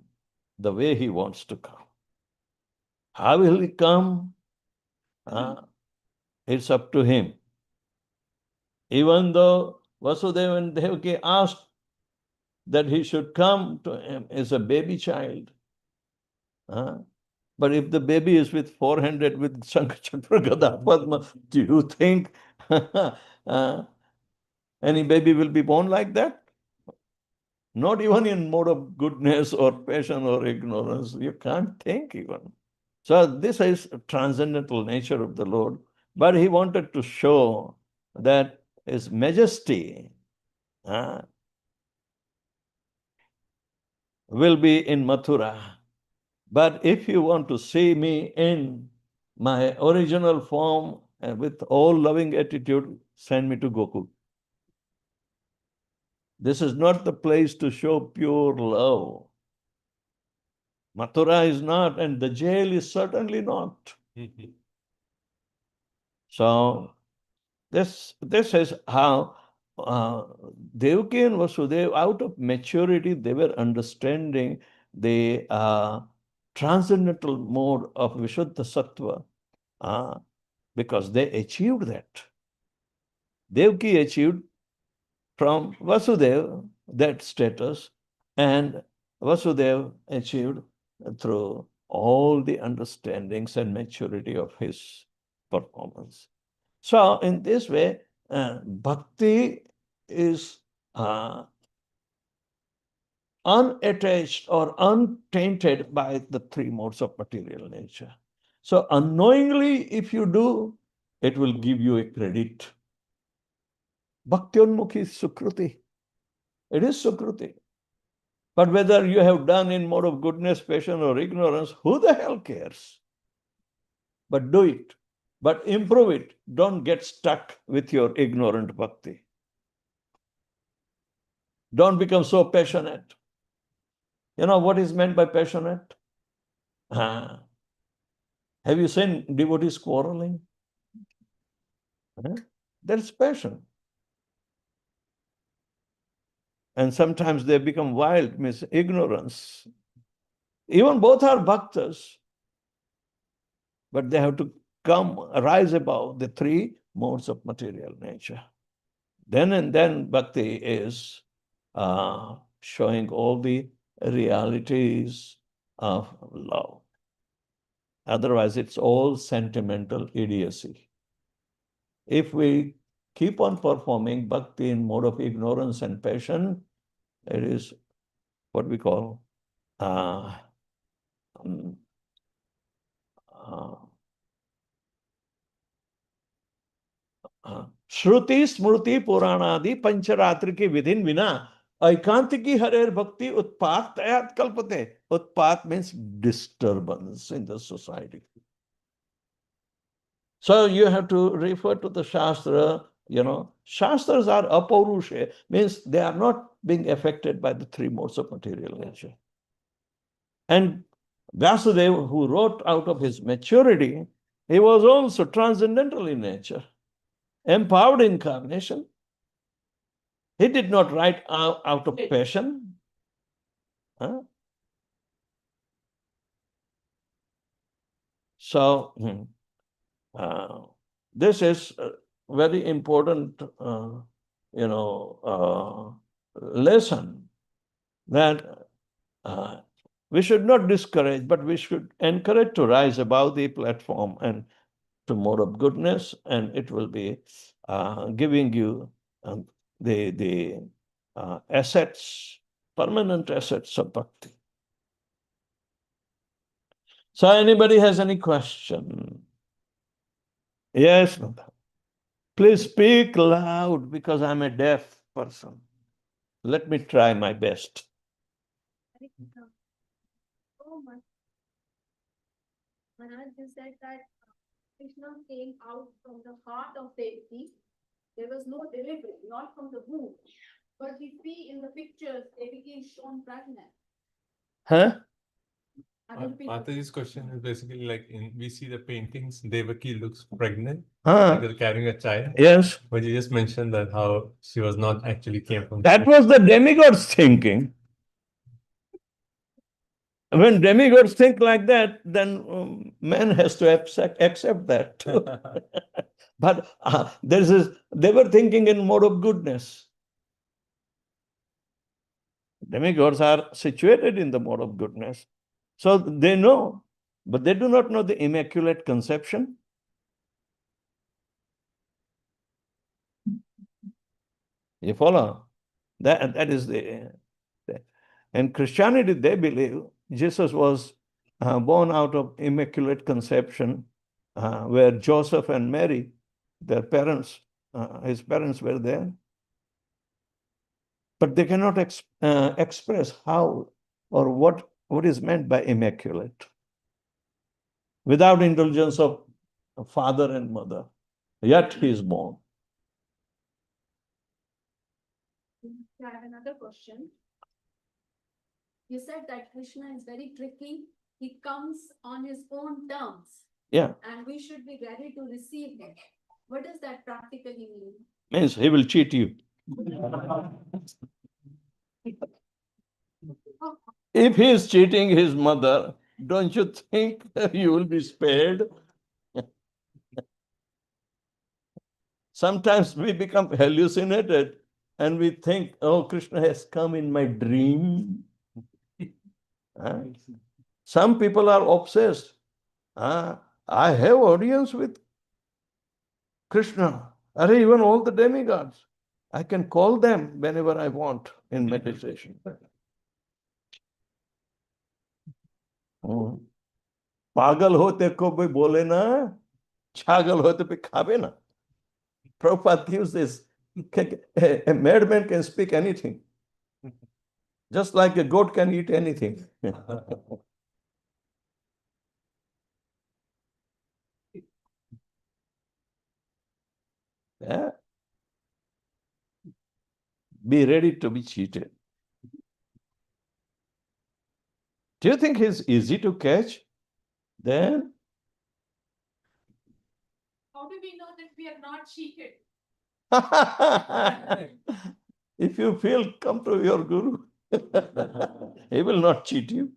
the way he wants to come. How will he come? It's up to him. Even though Vasudeva and Devaki asked that he should come to him as a baby child. But if the baby is with four-handed, with Shankha Chakra Gada Padma, do you think any baby will be born like that? Not even in mode of goodness or passion or ignorance. You can't think even. So this is a transcendental nature of the Lord. But he wanted to show that his majesty will be in Mathura. But if you want to see me in my original form and with all loving attitude, send me to Gokul. This is not the place to show pure love. Mathura is not, and the jail is certainly not. So this is how Devaki and Vasudeva, out of maturity, they were understanding the transcendental mode of Vishuddha Sattva, because they achieved that. Devaki achieved from Vasudeva that status, and Vasudeva achieved through all the understandings and maturity of his performance. So in this way, bhakti is unattached or untainted by the three modes of material nature. So unknowingly, if you do, it will give you a credit. Bhakti-unmukhi is sukruti. It is sukruti. But whether you have done in mode of goodness, passion, or ignorance, who the hell cares? But do it. But improve it. Don't get stuck with your ignorant bhakti. Don't become so passionate. You know what is meant by passionate? Have you seen devotees quarreling? There's passion. And sometimes they become wild, means ignorance. Even both are bhaktas, but they have to rise above the three modes of material nature. Then and then bhakti is showing all the realities of love. Otherwise, it's all sentimental idiocy. If we keep on performing bhakti in mode of ignorance and passion, it is what we call श्रुति स्मृति पुराणादि पंचरात्र की विधिन बिना ऐकांतिकी हरेर भक्ति उत्पात तयात कल्पते. Utpat means disturbance in the society. So you have to refer to the Shastra. You know, Shastras are apaurushe, means they are not being affected by the three modes of material nature. And Vyasudeva, who wrote out of his maturity, he was also transcendental in nature, empowered incarnation. He did not write out of passion. So, this is a very important, lesson that we should not discourage, but we should encourage to rise above the platform and to mode of goodness, and it will be giving you the assets, permanent assets of bhakti. So anybody has any question? Yes, please speak loud because I'm a deaf person. Let me try my best. Maharaj, you said that Krishna came out from the heart of Devaki. There was no delivery, not from the womb. But we see in the pictures, Devaki is shown pregnant. Huh? Mataji's question is basically like we see the paintings, Devaki looks pregnant, like carrying a child. Yes. But you just mentioned that how she was not actually came from. That was the demigods thinking. When demigods think like that, then man has to accept that. But they were thinking in mode of goodness. Demigods are situated in the mode of goodness. So they know, but they do not know the immaculate conception. You follow? That is the. In Christianity, they believe Jesus was born out of immaculate conception, where Joseph and Mary, their parents, his parents were there. But they cannot express how or what is meant by immaculate without indulgence of father and mother. Yet he is born. I have another question. You said that Krishna is very tricky. He comes on his own terms. Yeah, And we should be ready to receive him. What does that practically mean? means he will cheat you. If he is cheating his mother, don't you think you will be spared? Sometimes we become hallucinated and we think, oh, Krishna has come in my dream. Huh? Some people are obsessed. I have audience with Krishna. Even all the demigods. I can call them whenever I want in meditation. पागल होते को भी बोले ना, छागल होते पे खावे ना. Prabhupada gives this. A madman can speak anything. Just like a goat can eat anything. Yeah. Be ready to be cheated. Do you think he's easy to catch? Then How do we know that we are not cheated? if you feel, come to your guru. He will not cheat you.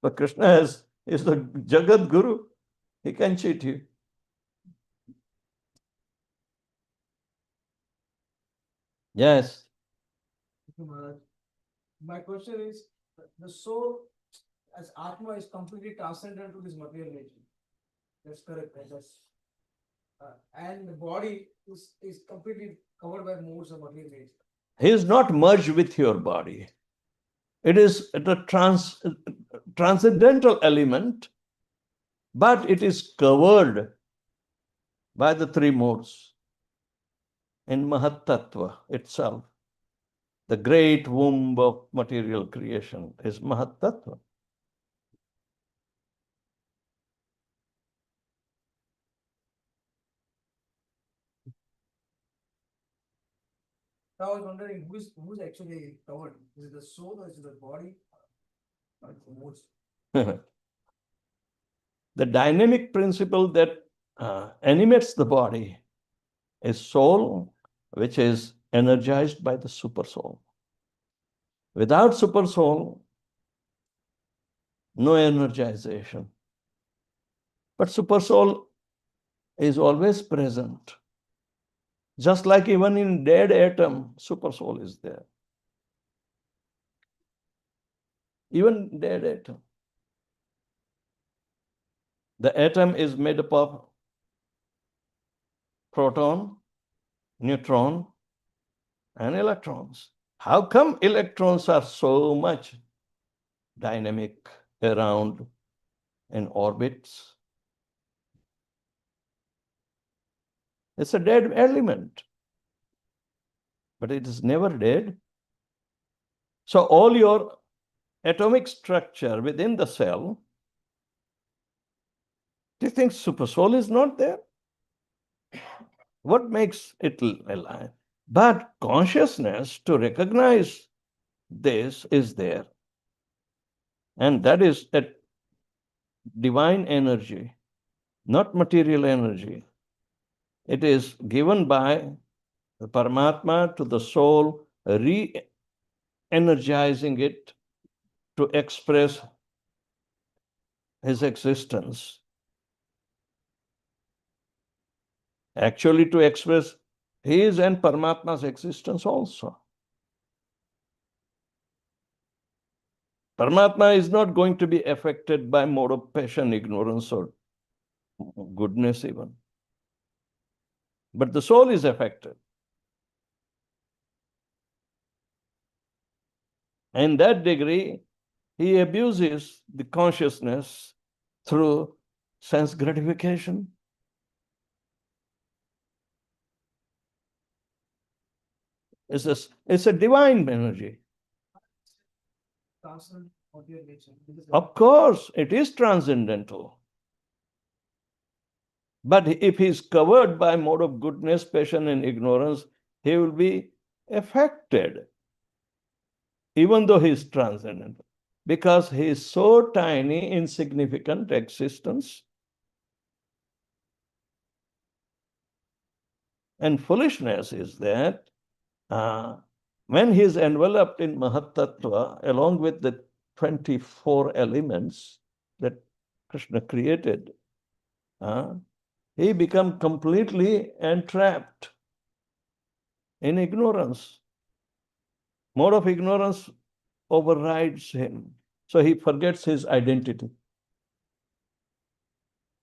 But Krishna is the Jagat Guru. He can cheat you. Yes. My question is, the soul as Atma is completely transcendent to this material nature. That's correct. And the body is completely covered by modes of material nature. He is not merged with your body. It is the transcendental element, but it is covered by the three modes in Mahat Tattva itself. The great womb of material creation is Mahat Tattva. I was wondering who's actually covered? Is it the soul or is it the body? Or the modes? The dynamic principle that animates the body is soul, which is energized by the super soul. Without super soul, no energization. But super soul is always present. Just like even in dead atom, super soul is there. Even dead atom. The atom is made up of proton, neutron, and electrons. How come electrons are so much dynamic around in orbits? It's a dead element, but it is never dead. So all your atomic structure within the cell, do you think super soul is not there? What makes it alive? But consciousness to recognize this is there. And that is a divine energy, not material energy. It is given by the Paramatma to the soul, re-energizing it to express his existence. Actually, to express his and Paramatma's existence also. Paramatma is not going to be affected by mode of passion, ignorance, or goodness even. But the soul is affected. In that degree, he abuses the consciousness through sense gratification. It's a divine energy. Transcendent material nature. Of course, it is transcendental. But if he is covered by mode of goodness, passion, and ignorance, he will be affected. even though he is transcendental, because he is so tiny, insignificant existence. And foolishness is that when he is enveloped in Mahatattva, along with the 24 elements that Krishna created, he becomes completely entrapped in ignorance. Mode of ignorance overrides him. So he forgets his identity.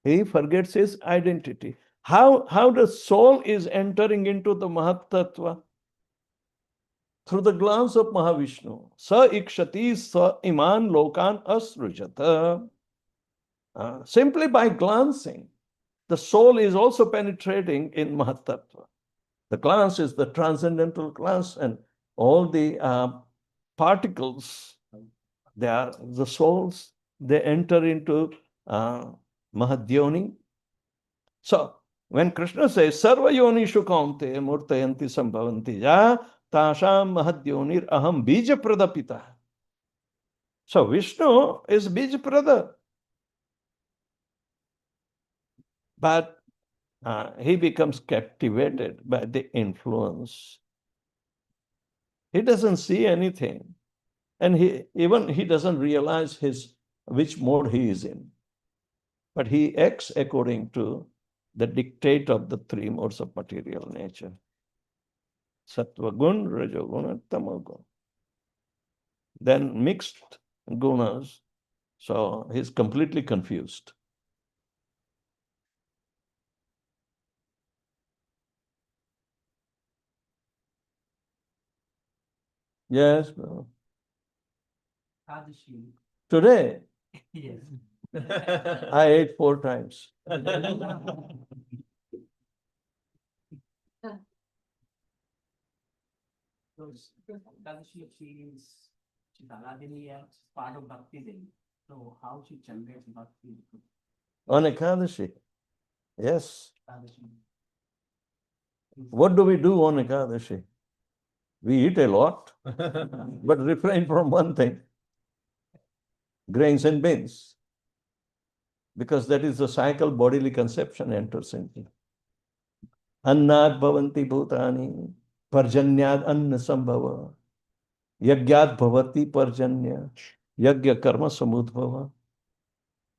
He forgets his identity. How the soul is entering into the Mahatattva? Through the glance of Mahavishnu. Sa ikshati sa iman lokan asrujata. Simply by glancing, the soul is also penetrating in Mahatattva. The glance is the transcendental glance, and all the particles, they are the souls, they enter into Mahadyoni. So, when Krishna says, Sarva yonishu kaunte murtayanti sambhavanti ja tasham mahadyonir aham bija pradapita. So, Vishnu is bija prada. But he becomes captivated by the influence. He doesn't see anything. And he doesn't realize which mode he is in. But he acts according to the dictate of the three modes of material nature. Sattva gun, Rajogun, Tamagun. Then mixed gunas. So he's completely confused. Yes. Today, Yes. I ate 4 times. Those Ekadashi feelings, Chidaladini is part of Bhakti Devi. So how she generates Bhakti? On Ekadashi. Yes. Ekadashi. What do we do on Ekadashi? We eat a lot, but refrain from one thing, grains and beans, because that is the cycle bodily conception enters into. Annad bhavanti bhutani, parjanyad anna sambhava, yagyad bhavati parjanya, yagya karma samudbhava,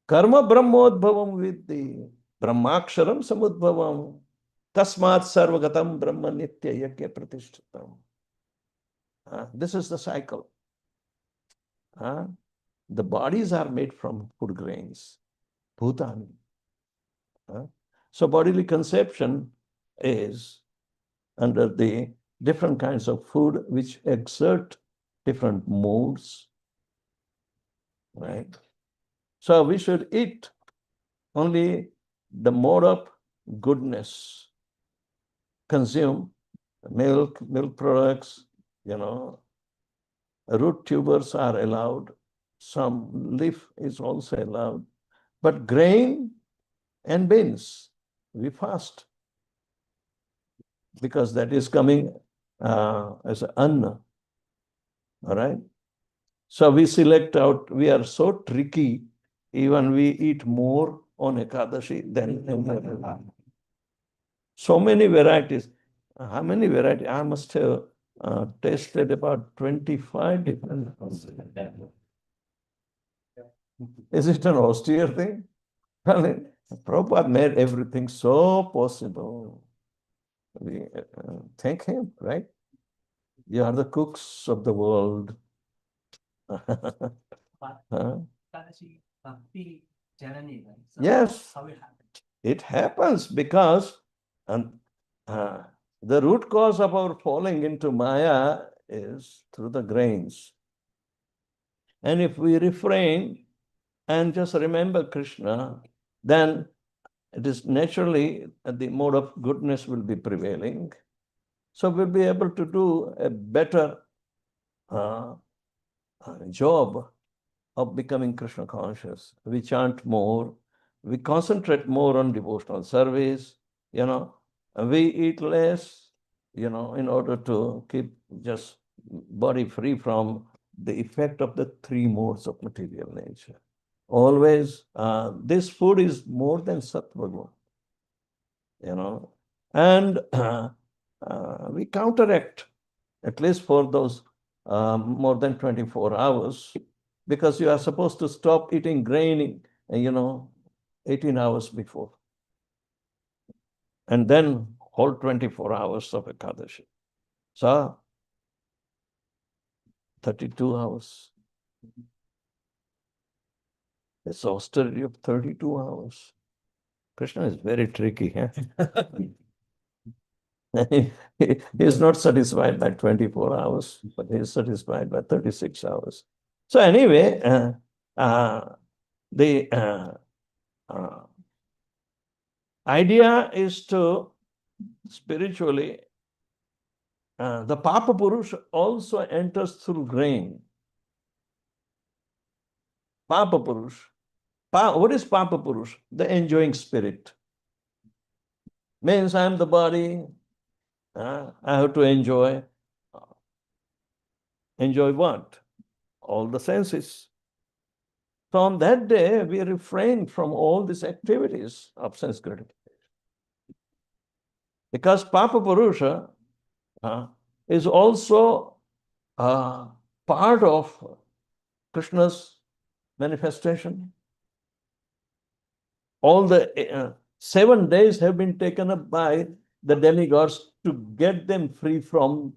karma brahmodbhavam vidhi, brahmaksharam samudbhavam, tasmat sarvagatam brahma nitya yagya pratishtatam. This is the cycle. The bodies are made from food grains, bhutani. So bodily conception is under the different kinds of food which exert different modes, right? So we should eat only the mode of goodness, consume milk products, root tubers are allowed, some leaf is also allowed, but grain and beans, we fast, because that is coming as an anna, all right? So we select out, we are so tricky, even we eat more on Ekadashi than any other. So many varieties. How many varieties? I must have tasted about 25 different. Is it an austere thing? Well, Prabhupada made everything so possible. We thank him, right? You are the cooks of the world. Ekadashi Bhakti journey, right? So Yes. how it happens? It happens because the root cause of our falling into Maya is through the grains. And if we refrain and just remember Krishna, then it is naturally the mode of goodness will be prevailing. So we'll be able to do a better job of becoming Krishna conscious. We chant more, we concentrate more on devotional service, we eat less, in order to keep just body free from the effect of the three modes of material nature. Always, this food is more than sattva guna, and we counteract, at least for those more than 24 hours, because you are supposed to stop eating grain, 18 hours before, and then whole 24 hours of Ekadashi. So, 32 hours. It's austerity of 32 hours. Krishna is very tricky. He is not satisfied by 24 hours, but he is satisfied by 36 hours. So anyway, the idea is to spiritually, the Papa Purusha also enters through grain. Papa Purusha. What is Papa Purusha? The enjoying spirit. Means I am the body, I have to enjoy. Enjoy what? All the senses. So on that day, we refrain from all these activities of sense gratification. Because Papa Purusha is also part of Krishna's manifestation. All the 7 days have been taken up by the demigods to get them free from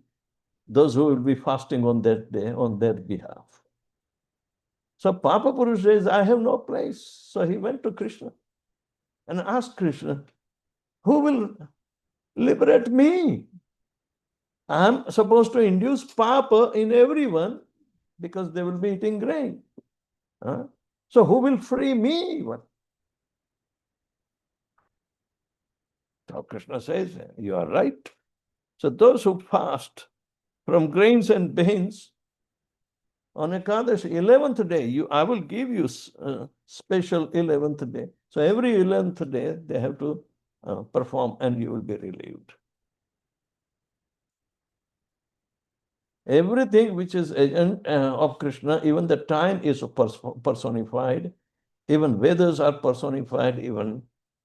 those who will be fasting on that day on their behalf. So Papa Purusha says, I have no place. So he went to Krishna and asked Krishna, who will liberate me? I am supposed to induce Papa in everyone because they will be eating grain. So who will free me? So Krishna says, you are right. So those who fast from grains and beans on Ekadashi, 11th day, I will give you special 11th day. So every 11th day, they have to perform and you will be relieved. Everything which is agent of Krishna, even the time is personified, even Vedas are personified, even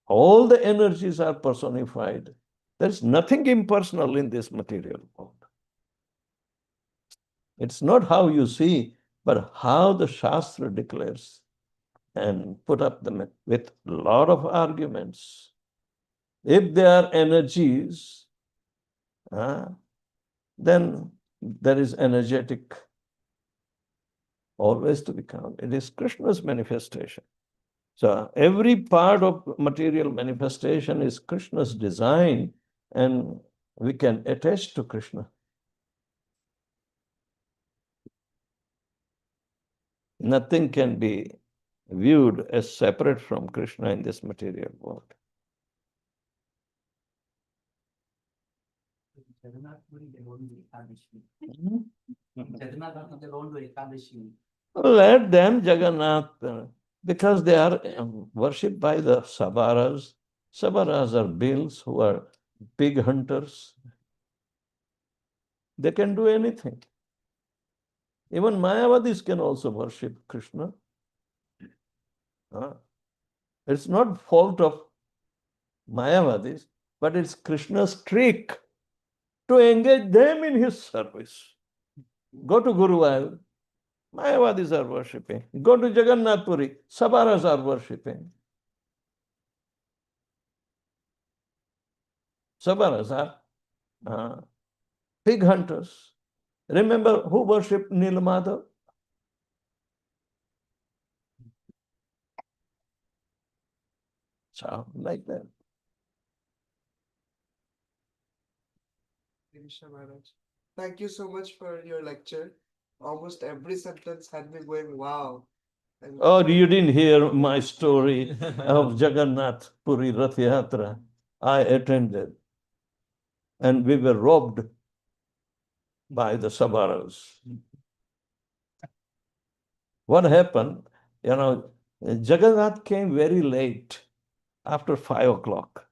all the energies are personified. There's nothing impersonal in this material world. It's not how you see, but how the Shastra declares and put up with a lot of arguments. If they are energies, then there is energetic always to be counted. It is Krishna's manifestation. So every part of material manifestation is Krishna's design, and we can attach to Krishna. Nothing can be viewed as separate from Krishna in this material world. Let them Jagannath, because they are worshipped by the Sabaras. Sabaras are Bills who are pig hunters. They can do anything. Even Mayavadis can also worship Krishna. It's not fault of Mayavadis, but it's Krishna's trick to engage them in his service. Go to Guruvayur, Mayavadis are worshipping. Go to Jagannath Puri, Sabaras are worshipping. Sabaras are pig hunters. Remember who worshipped Nilmadhav? So, like that. Thank you so much for your lecture. Almost every sentence had me going, wow. Oh, you didn't hear my story of Jagannath Puri Rath Yatra. I attended, and we were robbed by the Sabaras. What happened? Jagannath came very late, after 5 o'clock.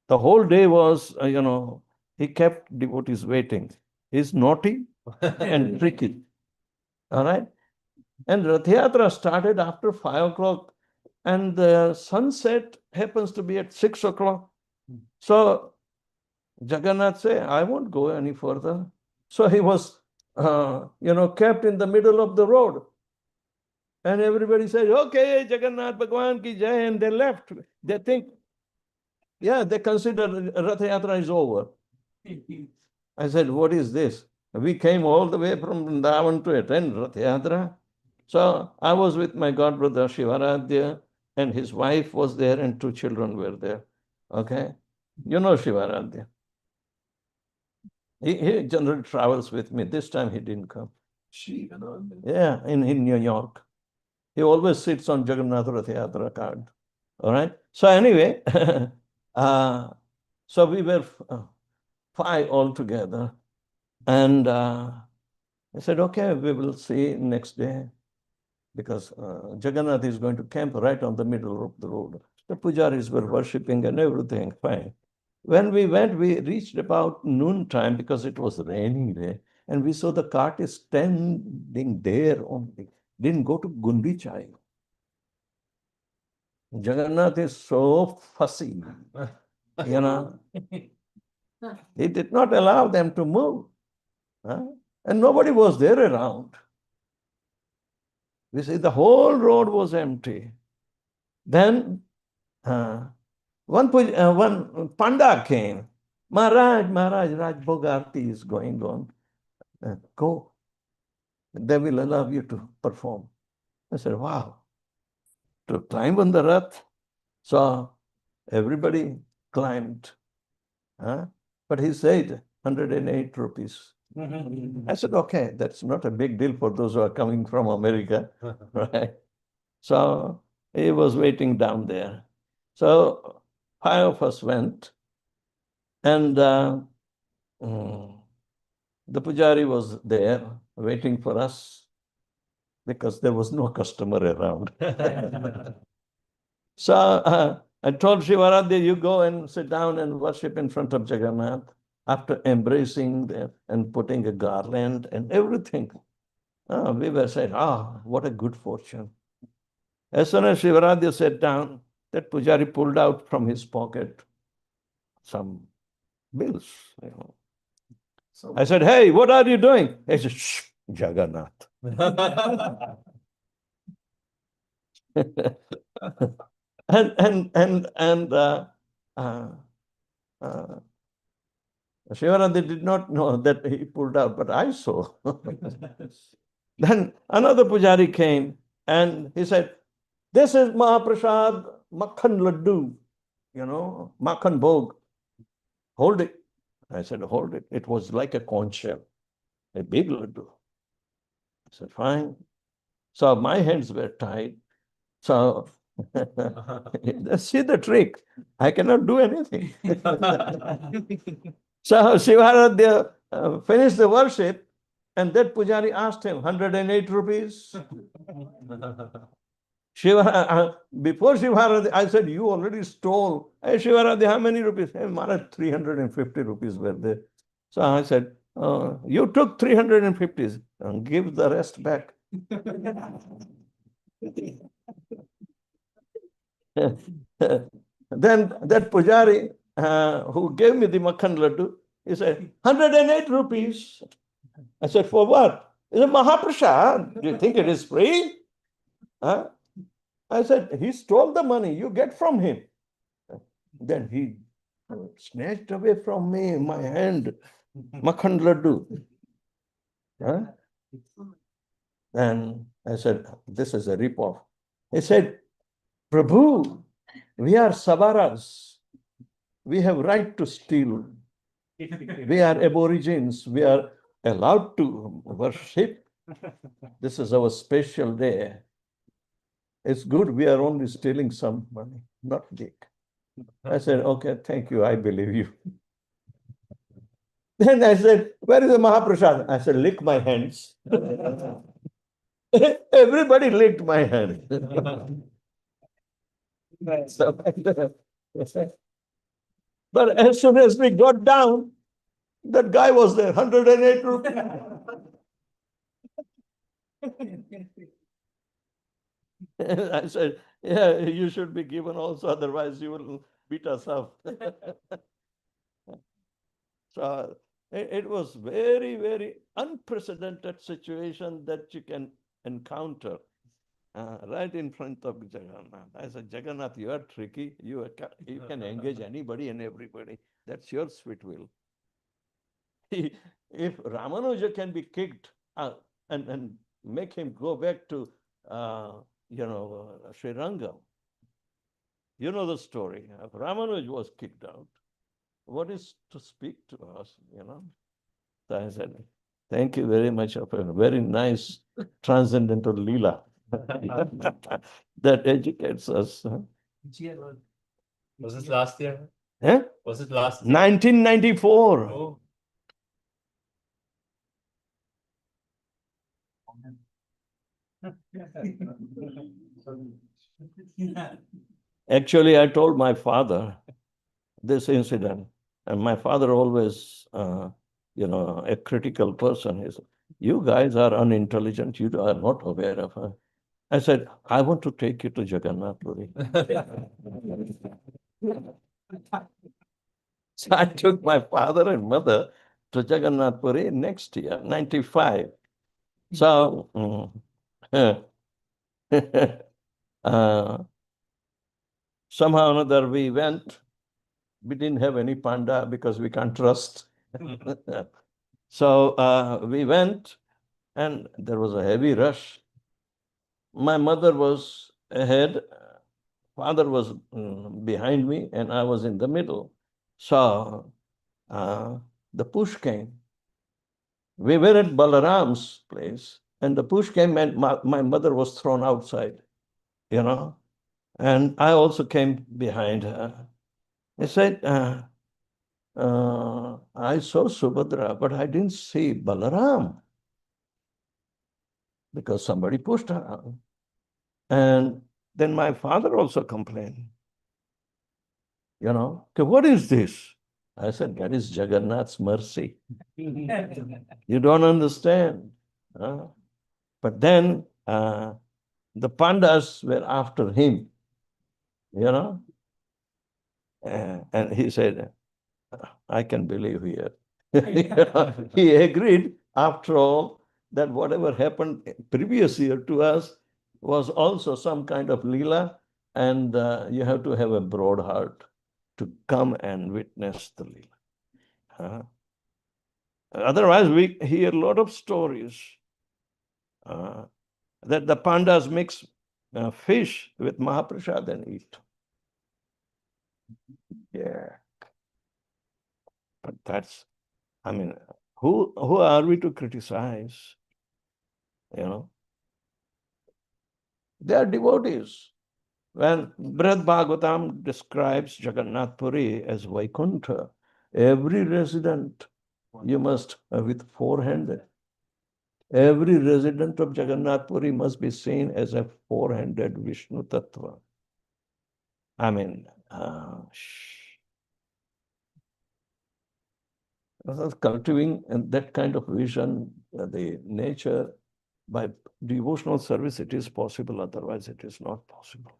The whole day was, he kept devotees waiting. He's naughty and tricky. All right. And Rath Yatra started after 5 o'clock, and the sunset happens to be at 6 o'clock. So Jagannath said, I won't go any further. So he was, kept in the middle of the road. And everybody said, okay, Jagannath Bhagwan ki jai, and they left. They think, they consider Rath Yatra is over. I said, what is this? We came all the way from Vrindavan to attend Rath Yatra. So I was with my godbrother Shivaradhya, and his wife was there, and 2 children were there. Okay? You know Shivaradhya. He generally travels with me. This time he didn't come. Yeah, in New York. He always sits on Jagannath Rath Yatra card. All right? So anyway, so we were 5 altogether. And I said, okay, we will see next day. Because Jagannath is going to camp right on the middle of the road. The pujaris were worshipping and everything, fine. When we went, we reached about noontime because it was raining there. And we saw the cart is standing there only. Didn't go to Gundichai. Jagannath is so fussy, you know. He did not allow them to move. And nobody was there around. We see the whole road was empty. Then one Panda came. Maharaj, Raj Bhogarti is going on. Go. They will allow you to perform. I said, wow. To climb on the Rath. So everybody climbed. But he said 108 rupees. I said, okay, that's not a big deal for those who are coming from America. Right? So he was waiting down there. So 5 of us went, and the pujari was there waiting for us because there was no customer around. So I told Shivaradhya, you go and sit down and worship in front of Jagannath. After embracing them and putting a garland and everything, we were saying, what a good fortune. As soon as Shivaradhya sat down, that pujari pulled out from his pocket some bills. So I said, hey, what are you doing? He said, shh, Jagannath. and Shivaradhya did not know that he pulled out, but I saw. Then another pujari came and he said, this is Mahaprasad Makhan Laddu, Makhan Bhog. Hold it. I said, hold it. It was like a conch shell, a big laddu. I said, fine. So my hands were tied. So see the trick. I cannot do anything. So Shivaradhya finished the worship, and that pujari asked him, 108 rupees. Before Shivaradhya, I said, you already stole. Hey, Shivaradhya, how many rupees? Hey, Maharaj, 350 rupees were there. So I said, you took 350, give the rest back. Then that pujari who gave me the Makhan Laddu, he said, 108 rupees. I said, for what? He said, Mahaprasad. Do you think it is free? I said, he stole the money. You get from him. Then he snatched away from me my hand, Makhan Laddu. And I said, this is a ripoff. He said, Prabhu, we are Savaras. We have right to steal. We are aborigines. We are allowed to worship. This is our special day. It's good we are only stealing some money, not big. I said, okay, thank you. I believe you. Then I said, where is the Mahaprasad? I said, lick my hands. Everybody licked my hand. But as soon as we got down, that guy was there, 108 rupees. I said, yeah, you should be given also, otherwise you will beat us up. So it was very, very unprecedented situation that you can encounter right in front of Jagannath. I said, Jagannath, you are tricky. You can engage anybody and everybody. That's your sweet will. If Ramanuja can be kicked and make him go back to, Sri Rangam, you know the story. Ramanuja was kicked out. What is to speak to us, So I said, thank you very much of a very nice transcendental Leela that educates us. Was it last year? Eh? Was it last year? 1994. Oh. Actually, I told my father this incident, and my father always, a critical person. He said, you guys are unintelligent. You are not aware of her. I said, I want to take you to Jagannath Puri. So I took my father and mother to Jagannath Puri next year, 95. So, somehow or another we went. We didn't have any panda because we can't trust. So we went, and there was a heavy rush. My mother was ahead, father was behind me, and I was in the middle. So the push came. We were at Balaram's place, and the push came, and my mother was thrown outside, and I also came behind her. I said, I saw Subhadra, but I didn't see Balaram because somebody pushed her. And then my father also complained, okay, what is this? I said, that is Jagannath's mercy. You don't understand. But then the pandas were after him, and he said, I can believe here. He agreed, after all, that whatever happened previous year to us was also some kind of Leela, and you have to have a broad heart to come and witness the Leela. Otherwise, we hear a lot of stories that the pandas mix fish with Mahaprasad and eat. Yeah. But that's, who are we to criticize? They are devotees. When Brihad Bhagavatam describes Jagannath Puri as Vaikuntha, every resident, you must, with four-handed, every resident of Jagannath Puri must be seen as a four-handed Vishnu Tattva. Cultivating that kind of vision, the nature, by devotional service, it is possible. Otherwise, it is not possible.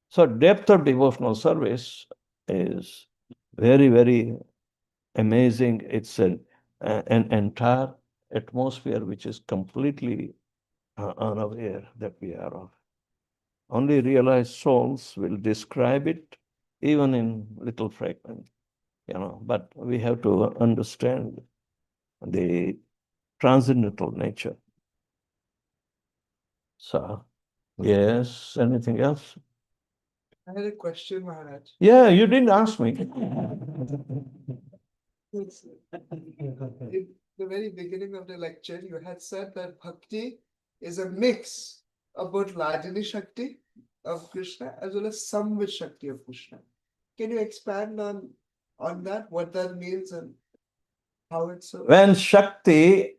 So depth of devotional service is very, very amazing. It's an entire atmosphere which is completely unaware that we are of. Only realized souls will describe it, even in little fragments. But we have to understand the transcendental nature. So, yes, anything else? I had a question, Maharaj. Yeah, you didn't ask me. Yes, in the very beginning of the lecture, you had said that bhakti is a mix of both Rajani Shakti of Krishna as well as Samvit Shakti of Krishna. Can you expand on that, what that means and how it's so? When Shakti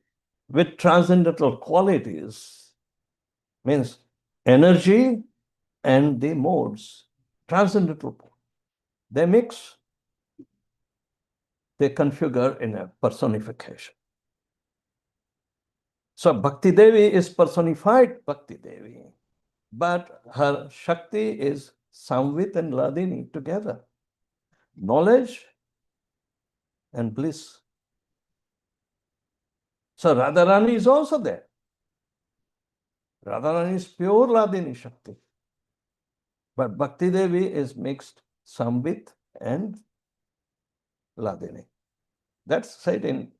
with transcendental qualities means energy and the modes, transcendental, they mix, they configure in a personification. So Bhakti Devi is personified Bhakti Devi, but her Shakti is Samvit and Ladini together. Knowledge and bliss. So Radharani is also there. Radharani is pure Ladini Shakti. But Bhakti Devi is mixed Samvit and Ladini. That's said in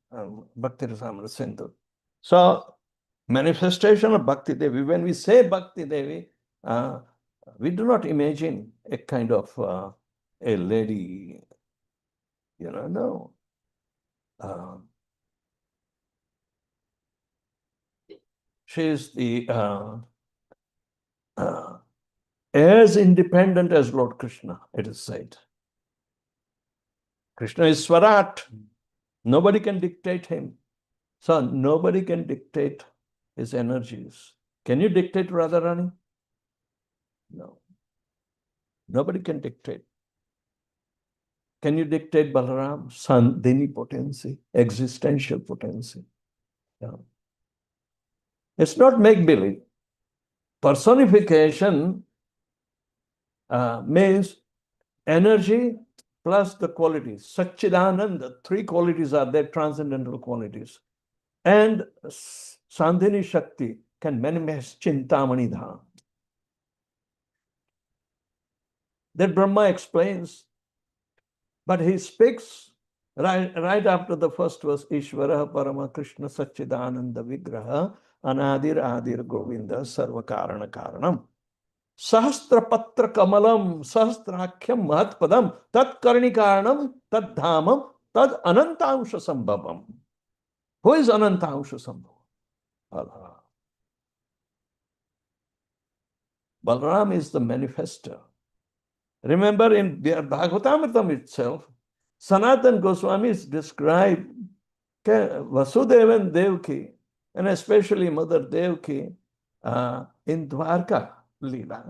Bhakti Rasamrita Sindhu. So manifestation of Bhakti Devi, when we say Bhakti Devi, we do not imagine a kind of a lady, no. She is as independent as Lord Krishna, it is said. Krishna is Swarat. Nobody can dictate him. So nobody can dictate his energies. Can you dictate Radharani? No. Nobody can dictate. Can you dictate Balaram? Sandhini potency, existential potency. No. It's not make-believe. Personification means energy plus the qualities. Satchidananda, three qualities are there, transcendental qualities. And Sandhini Shakti can manifest Chintamani Dham. That Brahma explains, but he speaks right after the first verse, Ishvara Parama Krishna Satchidananda Vigraha Anadir Adir Govinda Sarva Karana Karanam Sahastra Patra Kamalam Sahastrakhyam Mahatpadam Tat Karni Karanam Tad Dhamam Tad Anantangsha Sambhavam. Who is Anantangsha Sambhavam? Allah. Balaram is the manifester. Remember in Bhagavatamritam itself, Sanatan Goswami is described Vasudeva and Devaki, and especially Mother Devaki in Dwarka Leela.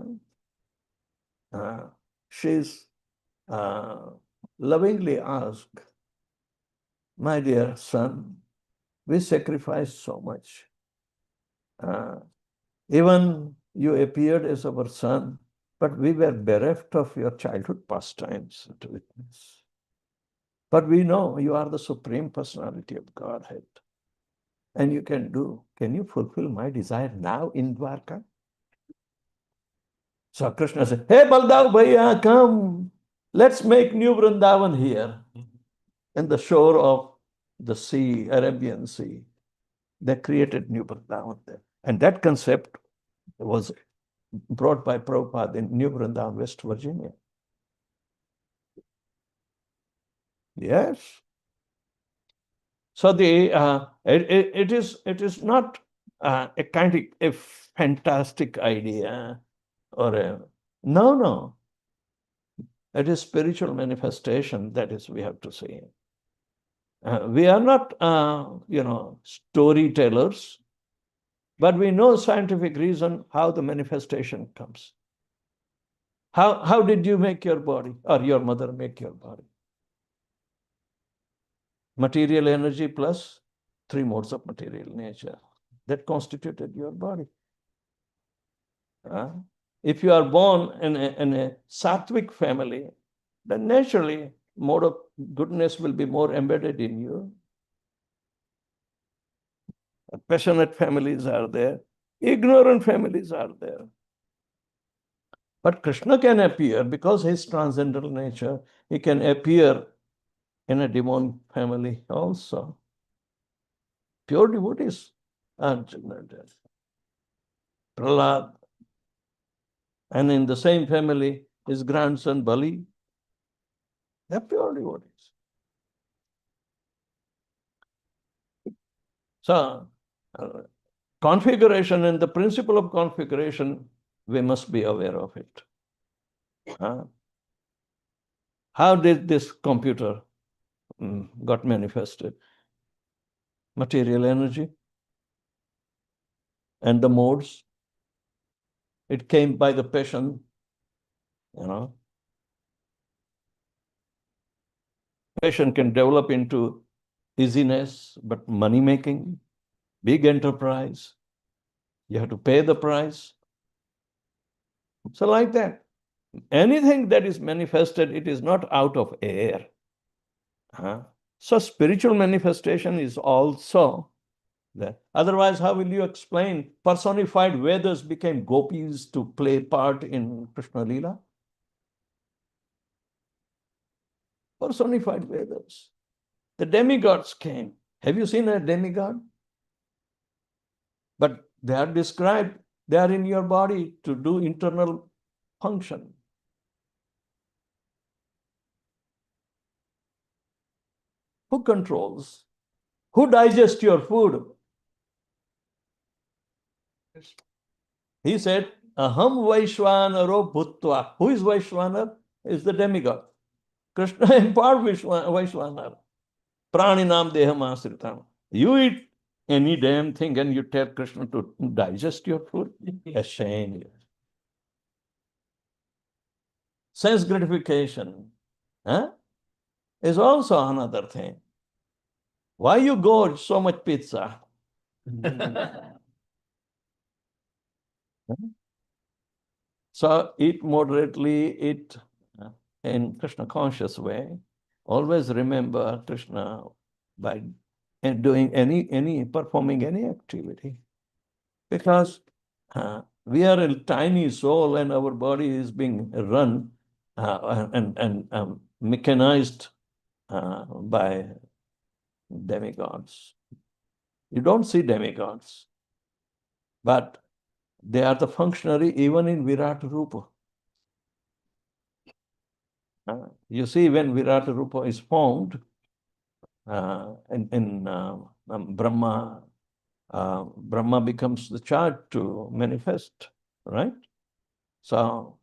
She's lovingly asked, my dear son, we sacrificed so much. Even you appeared as our son, but we were bereft of your childhood pastimes to witness. But we know you are the Supreme Personality of Godhead. And you can you fulfill my desire now in Dwarka? So Krishna said, hey Baldev Bhaiya, come. Let's make new Vrindavan here. In the shore of the sea, Arabian Sea. They created new Vrindavan there. And that concept was brought by Prabhupada in New Vrindavan, West Virginia. Yes. So it is not a kind of a fantastic idea or no. It is spiritual manifestation. That is, we have to say. We are not storytellers, but we know scientific reason how the manifestation comes. How did you make your body, or your mother make your body? Material energy plus three modes of material nature. That constituted your body. If you are born in a sattvic family, then naturally mode of goodness will be more embedded in you. Passionate families are there. Ignorant families are there. But Krishna can appear, because his transcendental nature, he can appear in a demon family also. Pure devotees. Prahlad. And in the same family, his grandson Bali. They're pure devotees. So, configuration and the principle of configuration, we must be aware of it. How did this computer got manifested? Material energy and the modes. It came by the passion, Passion can develop into easiness, but money making. big enterprise. You have to pay the price. So like that. Anything that is manifested, it is not out of air. So spiritual manifestation is also there. Otherwise, how will you explain personified Vedas became gopis to play part in Krishna Leela? Personified Vedas. The demigods came. Have you seen a demigod? But they are described, they are in your body to do internal function. Who controls? Who digests your food? He said, Aham Vaishvanaro Bhutva. Who is Vaishvanar? Is the demigod. Krishna empowered Vaishvanar. Praninam Deham Asritam. You eat any damn thing and you tell Krishna to digest your food? A shame. Sense gratification is also another thing. Why you gorge so much pizza? So eat moderately, eat in Krishna conscious way. Always remember Krishna by doing performing any activity. Because we are a tiny soul and our body is being run and mechanized by demigods. You don't see demigods, but they are the functionary even in Virat Rupa. You see, when Virat Rupa is formed in Brahma, Brahma becomes the charge to manifest, right? So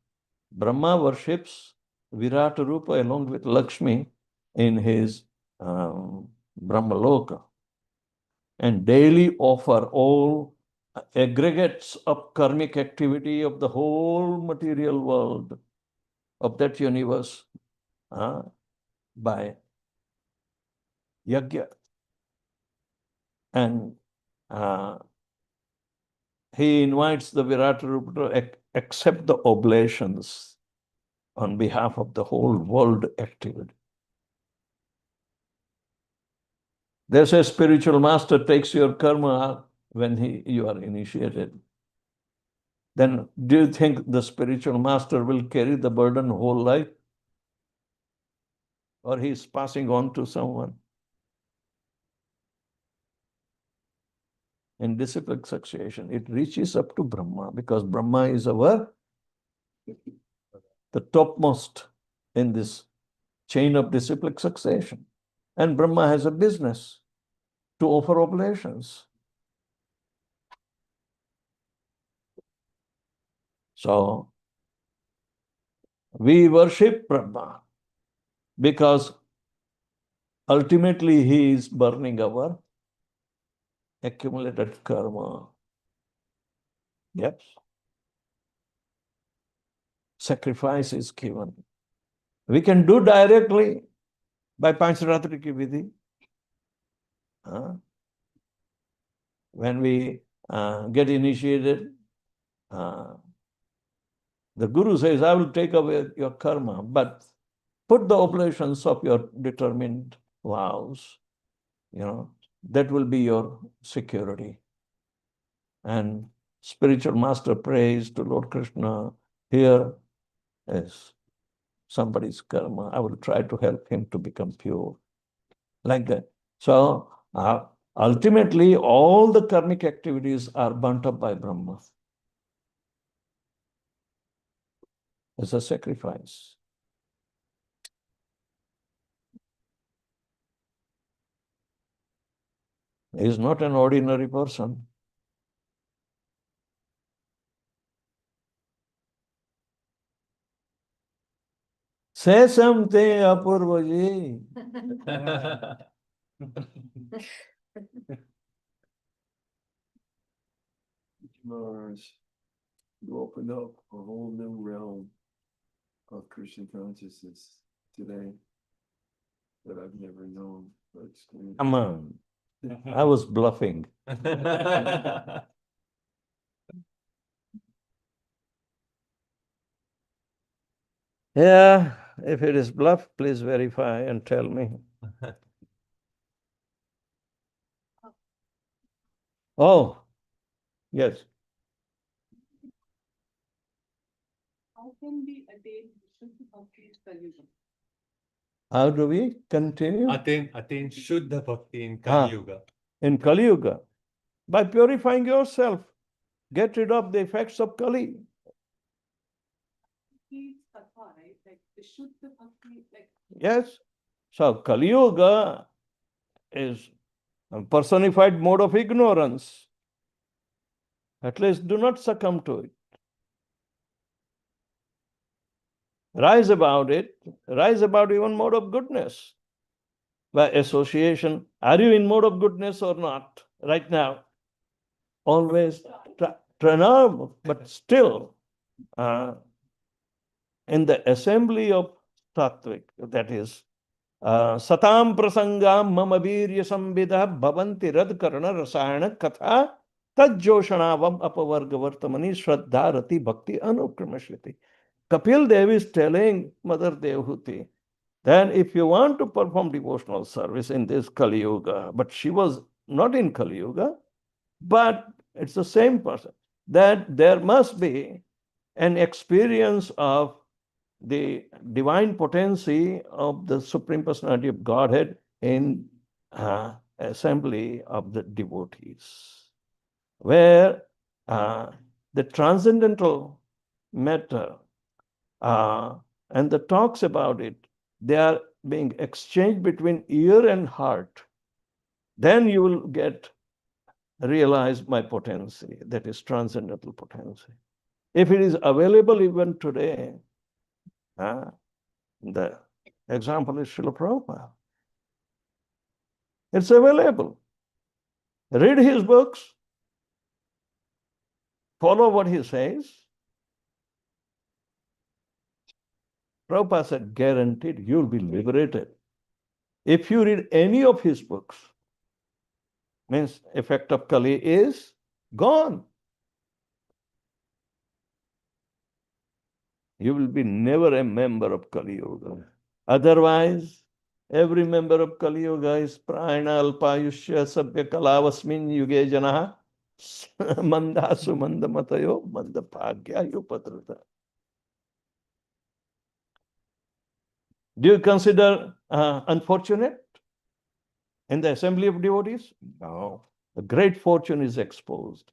Brahma worships Virat Rupa along with Lakshmi in his Brahmaloka and daily offer all aggregates of karmic activity of the whole material world, of that universe, by yajna. And he invites the Virat Rupa to accept the oblations on behalf of the whole world activity. There's a spiritual master takes your karma when you are initiated. Then do you think the spiritual master will carry the burden whole life? Or he's passing on to someone? In disciplic succession, it reaches up to Brahma, because Brahma is the topmost in this chain of disciplic succession. And Brahma has a business to offer oblations. So we worship Brahma because ultimately he is burning our accumulated karma. Yes. Sacrifice is given. We can do directly by Pancharatrika Vidhi. When we get initiated, the Guru says, I will take away your karma, but put the oblations of your determined vows. That will be your security. And spiritual master prays to Lord Krishna, here is somebody's karma. I will try to help him to become pure. Like that. So ultimately, all the karmic activities are burnt up by Brahma as a sacrifice. He is not an ordinary person. Say something, Apurvaji. Mars, you opened up a whole new realm of Christian consciousness today that I've never known. Come on. I was bluffing. Yeah, if it is bluff, please verify and tell me. Oh, yes. How can we attain Shuddha Bhakti Kali Yuga? How do we continue? Attain Shuddha Bhakti in Ah. Kali Yuga. In Kali Yuga? By purifying yourself. Get rid of the effects of Kali. It's Tatva, right? Like the Shuddha Bhakti, like Yes. So Kali Yuga is a personified mode of ignorance. At least do not succumb to it. Rise above it. Rise above even mode of goodness. By association, are you in mode of goodness or not right now? Always no, but still in the assembly of Tattvic, that is, Satam prasangam mama virya sambhida bhavanti rad karna rasayana katha tajjoshanavam apavarga vartamani shraddharati bhakti anukramashviti. Kapil Dev is telling Mother Devhuti, then if you want to perform devotional service in this Kali Yuga, but she was not in Kali Yuga, but it's the same person, that there must be an experience of the divine potency of the Supreme Personality of Godhead in assembly of the devotees, where the transcendental matter and the talks about it, they are being exchanged between ear and heart. Then you will realize my potency, that is transcendental potency. If it is available even today, the example is Srila Prabhupada. It's available. Read his books, follow what he says. Prabhupada said, guaranteed you'll be liberated. If you read any of his books, means effect of Kali is gone. You will be never a member of Kali Yuga. Otherwise, every member of Kali Yuga is prana alpayushya sabya kalavasmin yuge janaha mandasu mandamatayo mandapagya yupatrata. Do you consider unfortunate in the assembly of devotees? No. A great fortune is exposed.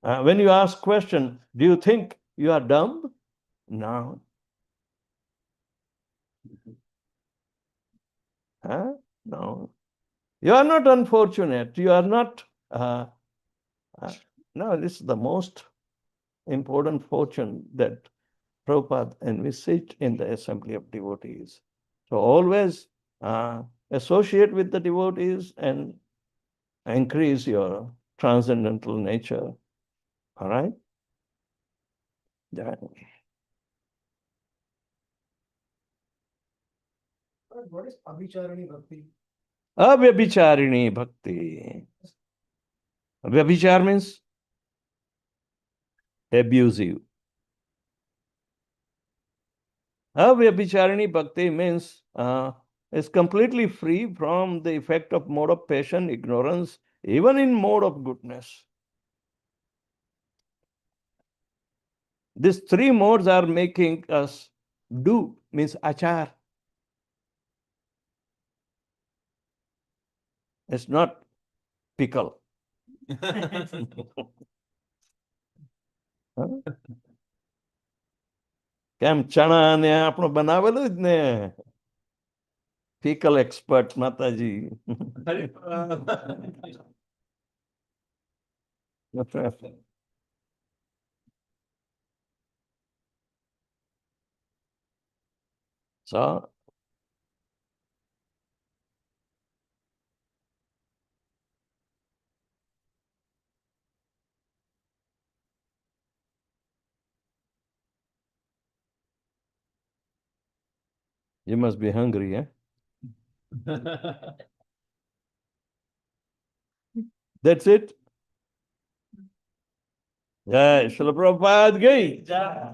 When you ask question, do you think you are dumb? No. No. You are not unfortunate. You are not. No, this is the most important fortune that Prabhupada envisaged in the assembly of devotees. So always associate with the devotees and increase your transcendental nature. All right? Yeah. What is Abhicharani Bhakti? Avyabhicharini bhakti. Vyabhichar means abusive. Avyabhicharini bhakti means is completely free from the effect of mode of passion, ignorance, even in mode of goodness. These three modes are making us do, means achar. It's not pickle. કેમ ચણા ને આપણું બનાવેલું જ ને pickle expert માતાજી. So you must be hungry, eh? That's it. Jai Srila Prabhupada ki jai.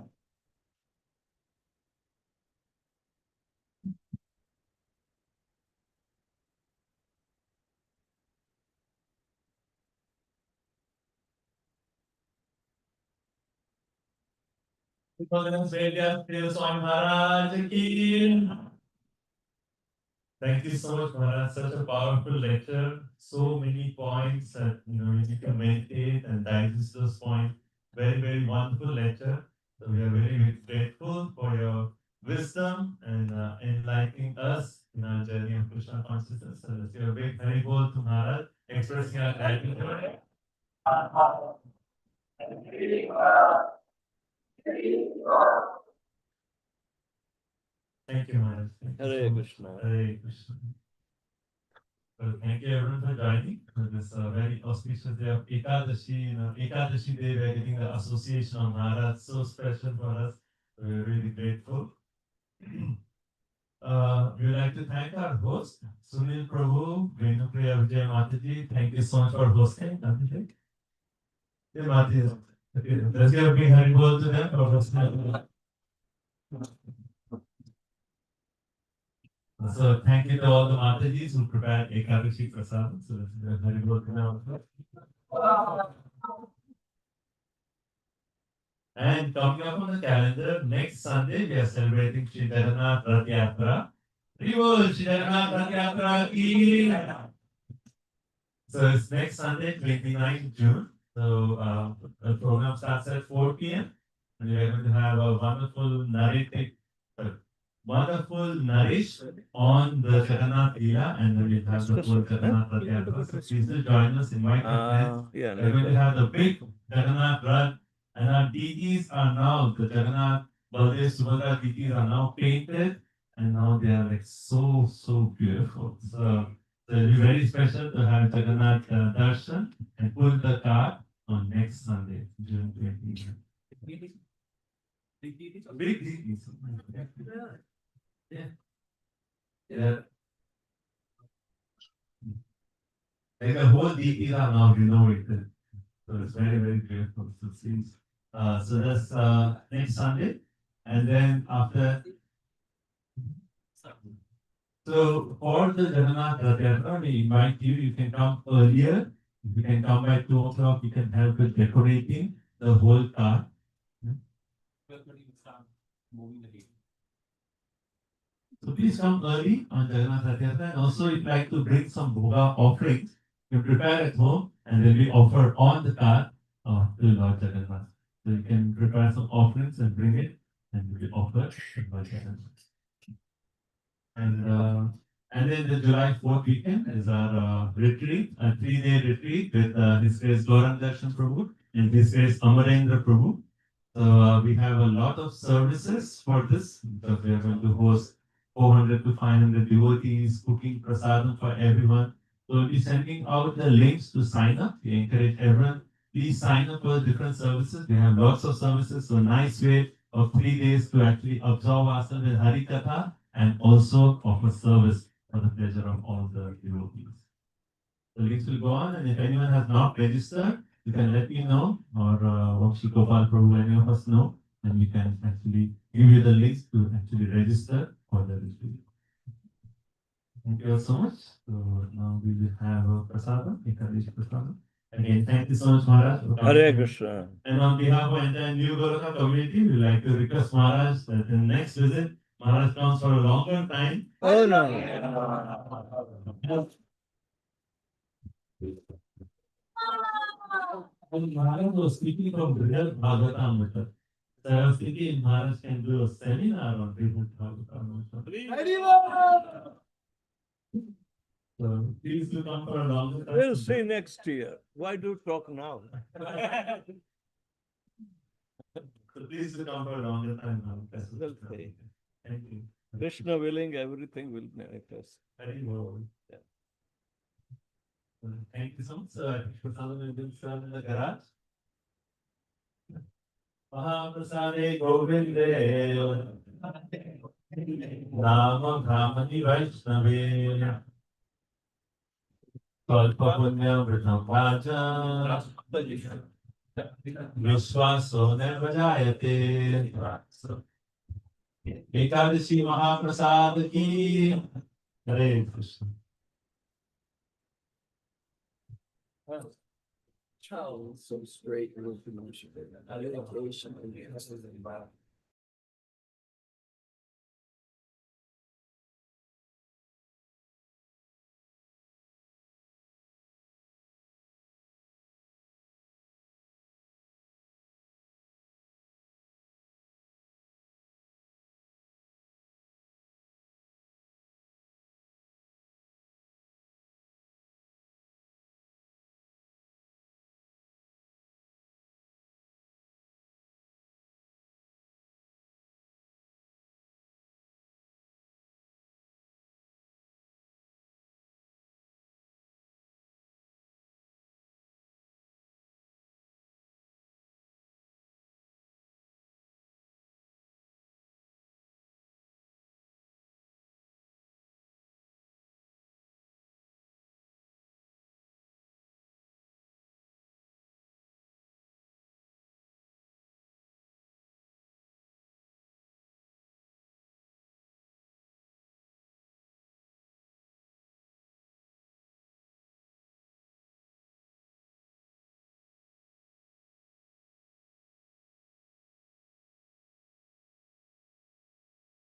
Vedavyasapriya Swami Maharaj ki. Thank you so much, Maharaj. Such a powerful lecture. So many points that you need to meditate and digest those points. Very, very wonderful lecture. So we are very, very grateful for your wisdom and enlightening us in our journey of Krishna consciousness. So let's give a big Haribol to Maharaj, expressing our gratitude. Thank you, Maharaj. Thank you Hare so much. Krishna. Hare Krishna. Well, thank you everyone for joining for this very auspicious day of Ekadashi. Ekadashi day, we are getting the association of Maharaj, so special for us. We're really grateful. We would like to thank our host, Sunil Prabhu, Venupriya Vijay Mataji. Thank you so much for hosting. Yeah, Mataji. Okay, let's give a big Haribol to them for hosting. So thank you to all the Matajis who prepared Ekadashi Prasad. So let's give a Haribol to them. And coming up on the calendar, next Sunday we are celebrating Shri Jagannath Rath Yatra. Rivol Shri Jagannath Rath Yatra ki. So it's next Sunday, 29th June. So the program starts at 4 p.m. And we are going to have a wonderful narration on the Jagannath Leela, and then we'll have the full Jagannath Rath Yatra. So please do join us, invite your friends. Yeah, We're going to have the big Jagannath Rath, and our deities are now, the Jagannath, Baldev, Subhadra deities are now painted, and now they are like so, so beautiful. So it'll be very special to have Jagannath darshan and pull the cart on next Sunday, June 20th. Big deities. Yeah. Yeah. Like the whole deities are now renovated. So it's very, very beautiful to see. So that's next Sunday. And then after, so for the Jagannath Rath Yatra, we invite you, you can come earlier. If you can come by 2 o'clock, you can help with decorating the whole car. So please come early on Jagannath Rath Yatra. And also, if you'd like to bring some bhoga offerings, you prepare at home and then we offer on the car to Lord Jagannath. So you can prepare some offerings and bring it and we will offer to Lord Jagannath. And then the July 4th weekend is our retreat, a 3-day retreat with His Grace Gaurang Darshan Prabhu and His Grace Amarendra Prabhu. So we have a lot of services for this because we are going to host 400 to 500 devotees, cooking prasadam for everyone. So we'll be sending out the links to sign up. We encourage everyone, please sign up for different services. We have lots of services, so nice way of 3 days to actually absorb ourselves with Hari Katha and also offer service for the pleasure of all the devotees. The links will go on, and if anyone has not registered, you can let me know, or Vamshi Gopal Prabhu, any of us know, and we can actually give you the links to actually register for the retreat. Thank you all so much. So now we will have a prasadam, Ekadashi prasadam. Again, thank you so much, Maharaj. Hare Krishna. And on behalf of entire New Golaka community, we would like to request Maharaj that in the next visit, Maharaj comes for a longer time. Oh no. And Maharaj was speaking from real Bhagavatamrita. So I was thinking Maharaj can do a seminar on real Bhagavatamrita. So please do come for a longer time. We'll see next year. Why do talk now? So please do come for a longer time now. We'll see. Thank you. Krishna willing, everything will manifest. Very well. Yeah. Thank you so much. I think Prasadam will be served in the garage. Mahaprasade Govinde Nama Brahmani Vaishnave. Kalpapunyamritam Raja Vishwaso Nevajayate. Ekadashi Mahaprasad ki. Hare Krishna. Child, so straight. Dedication.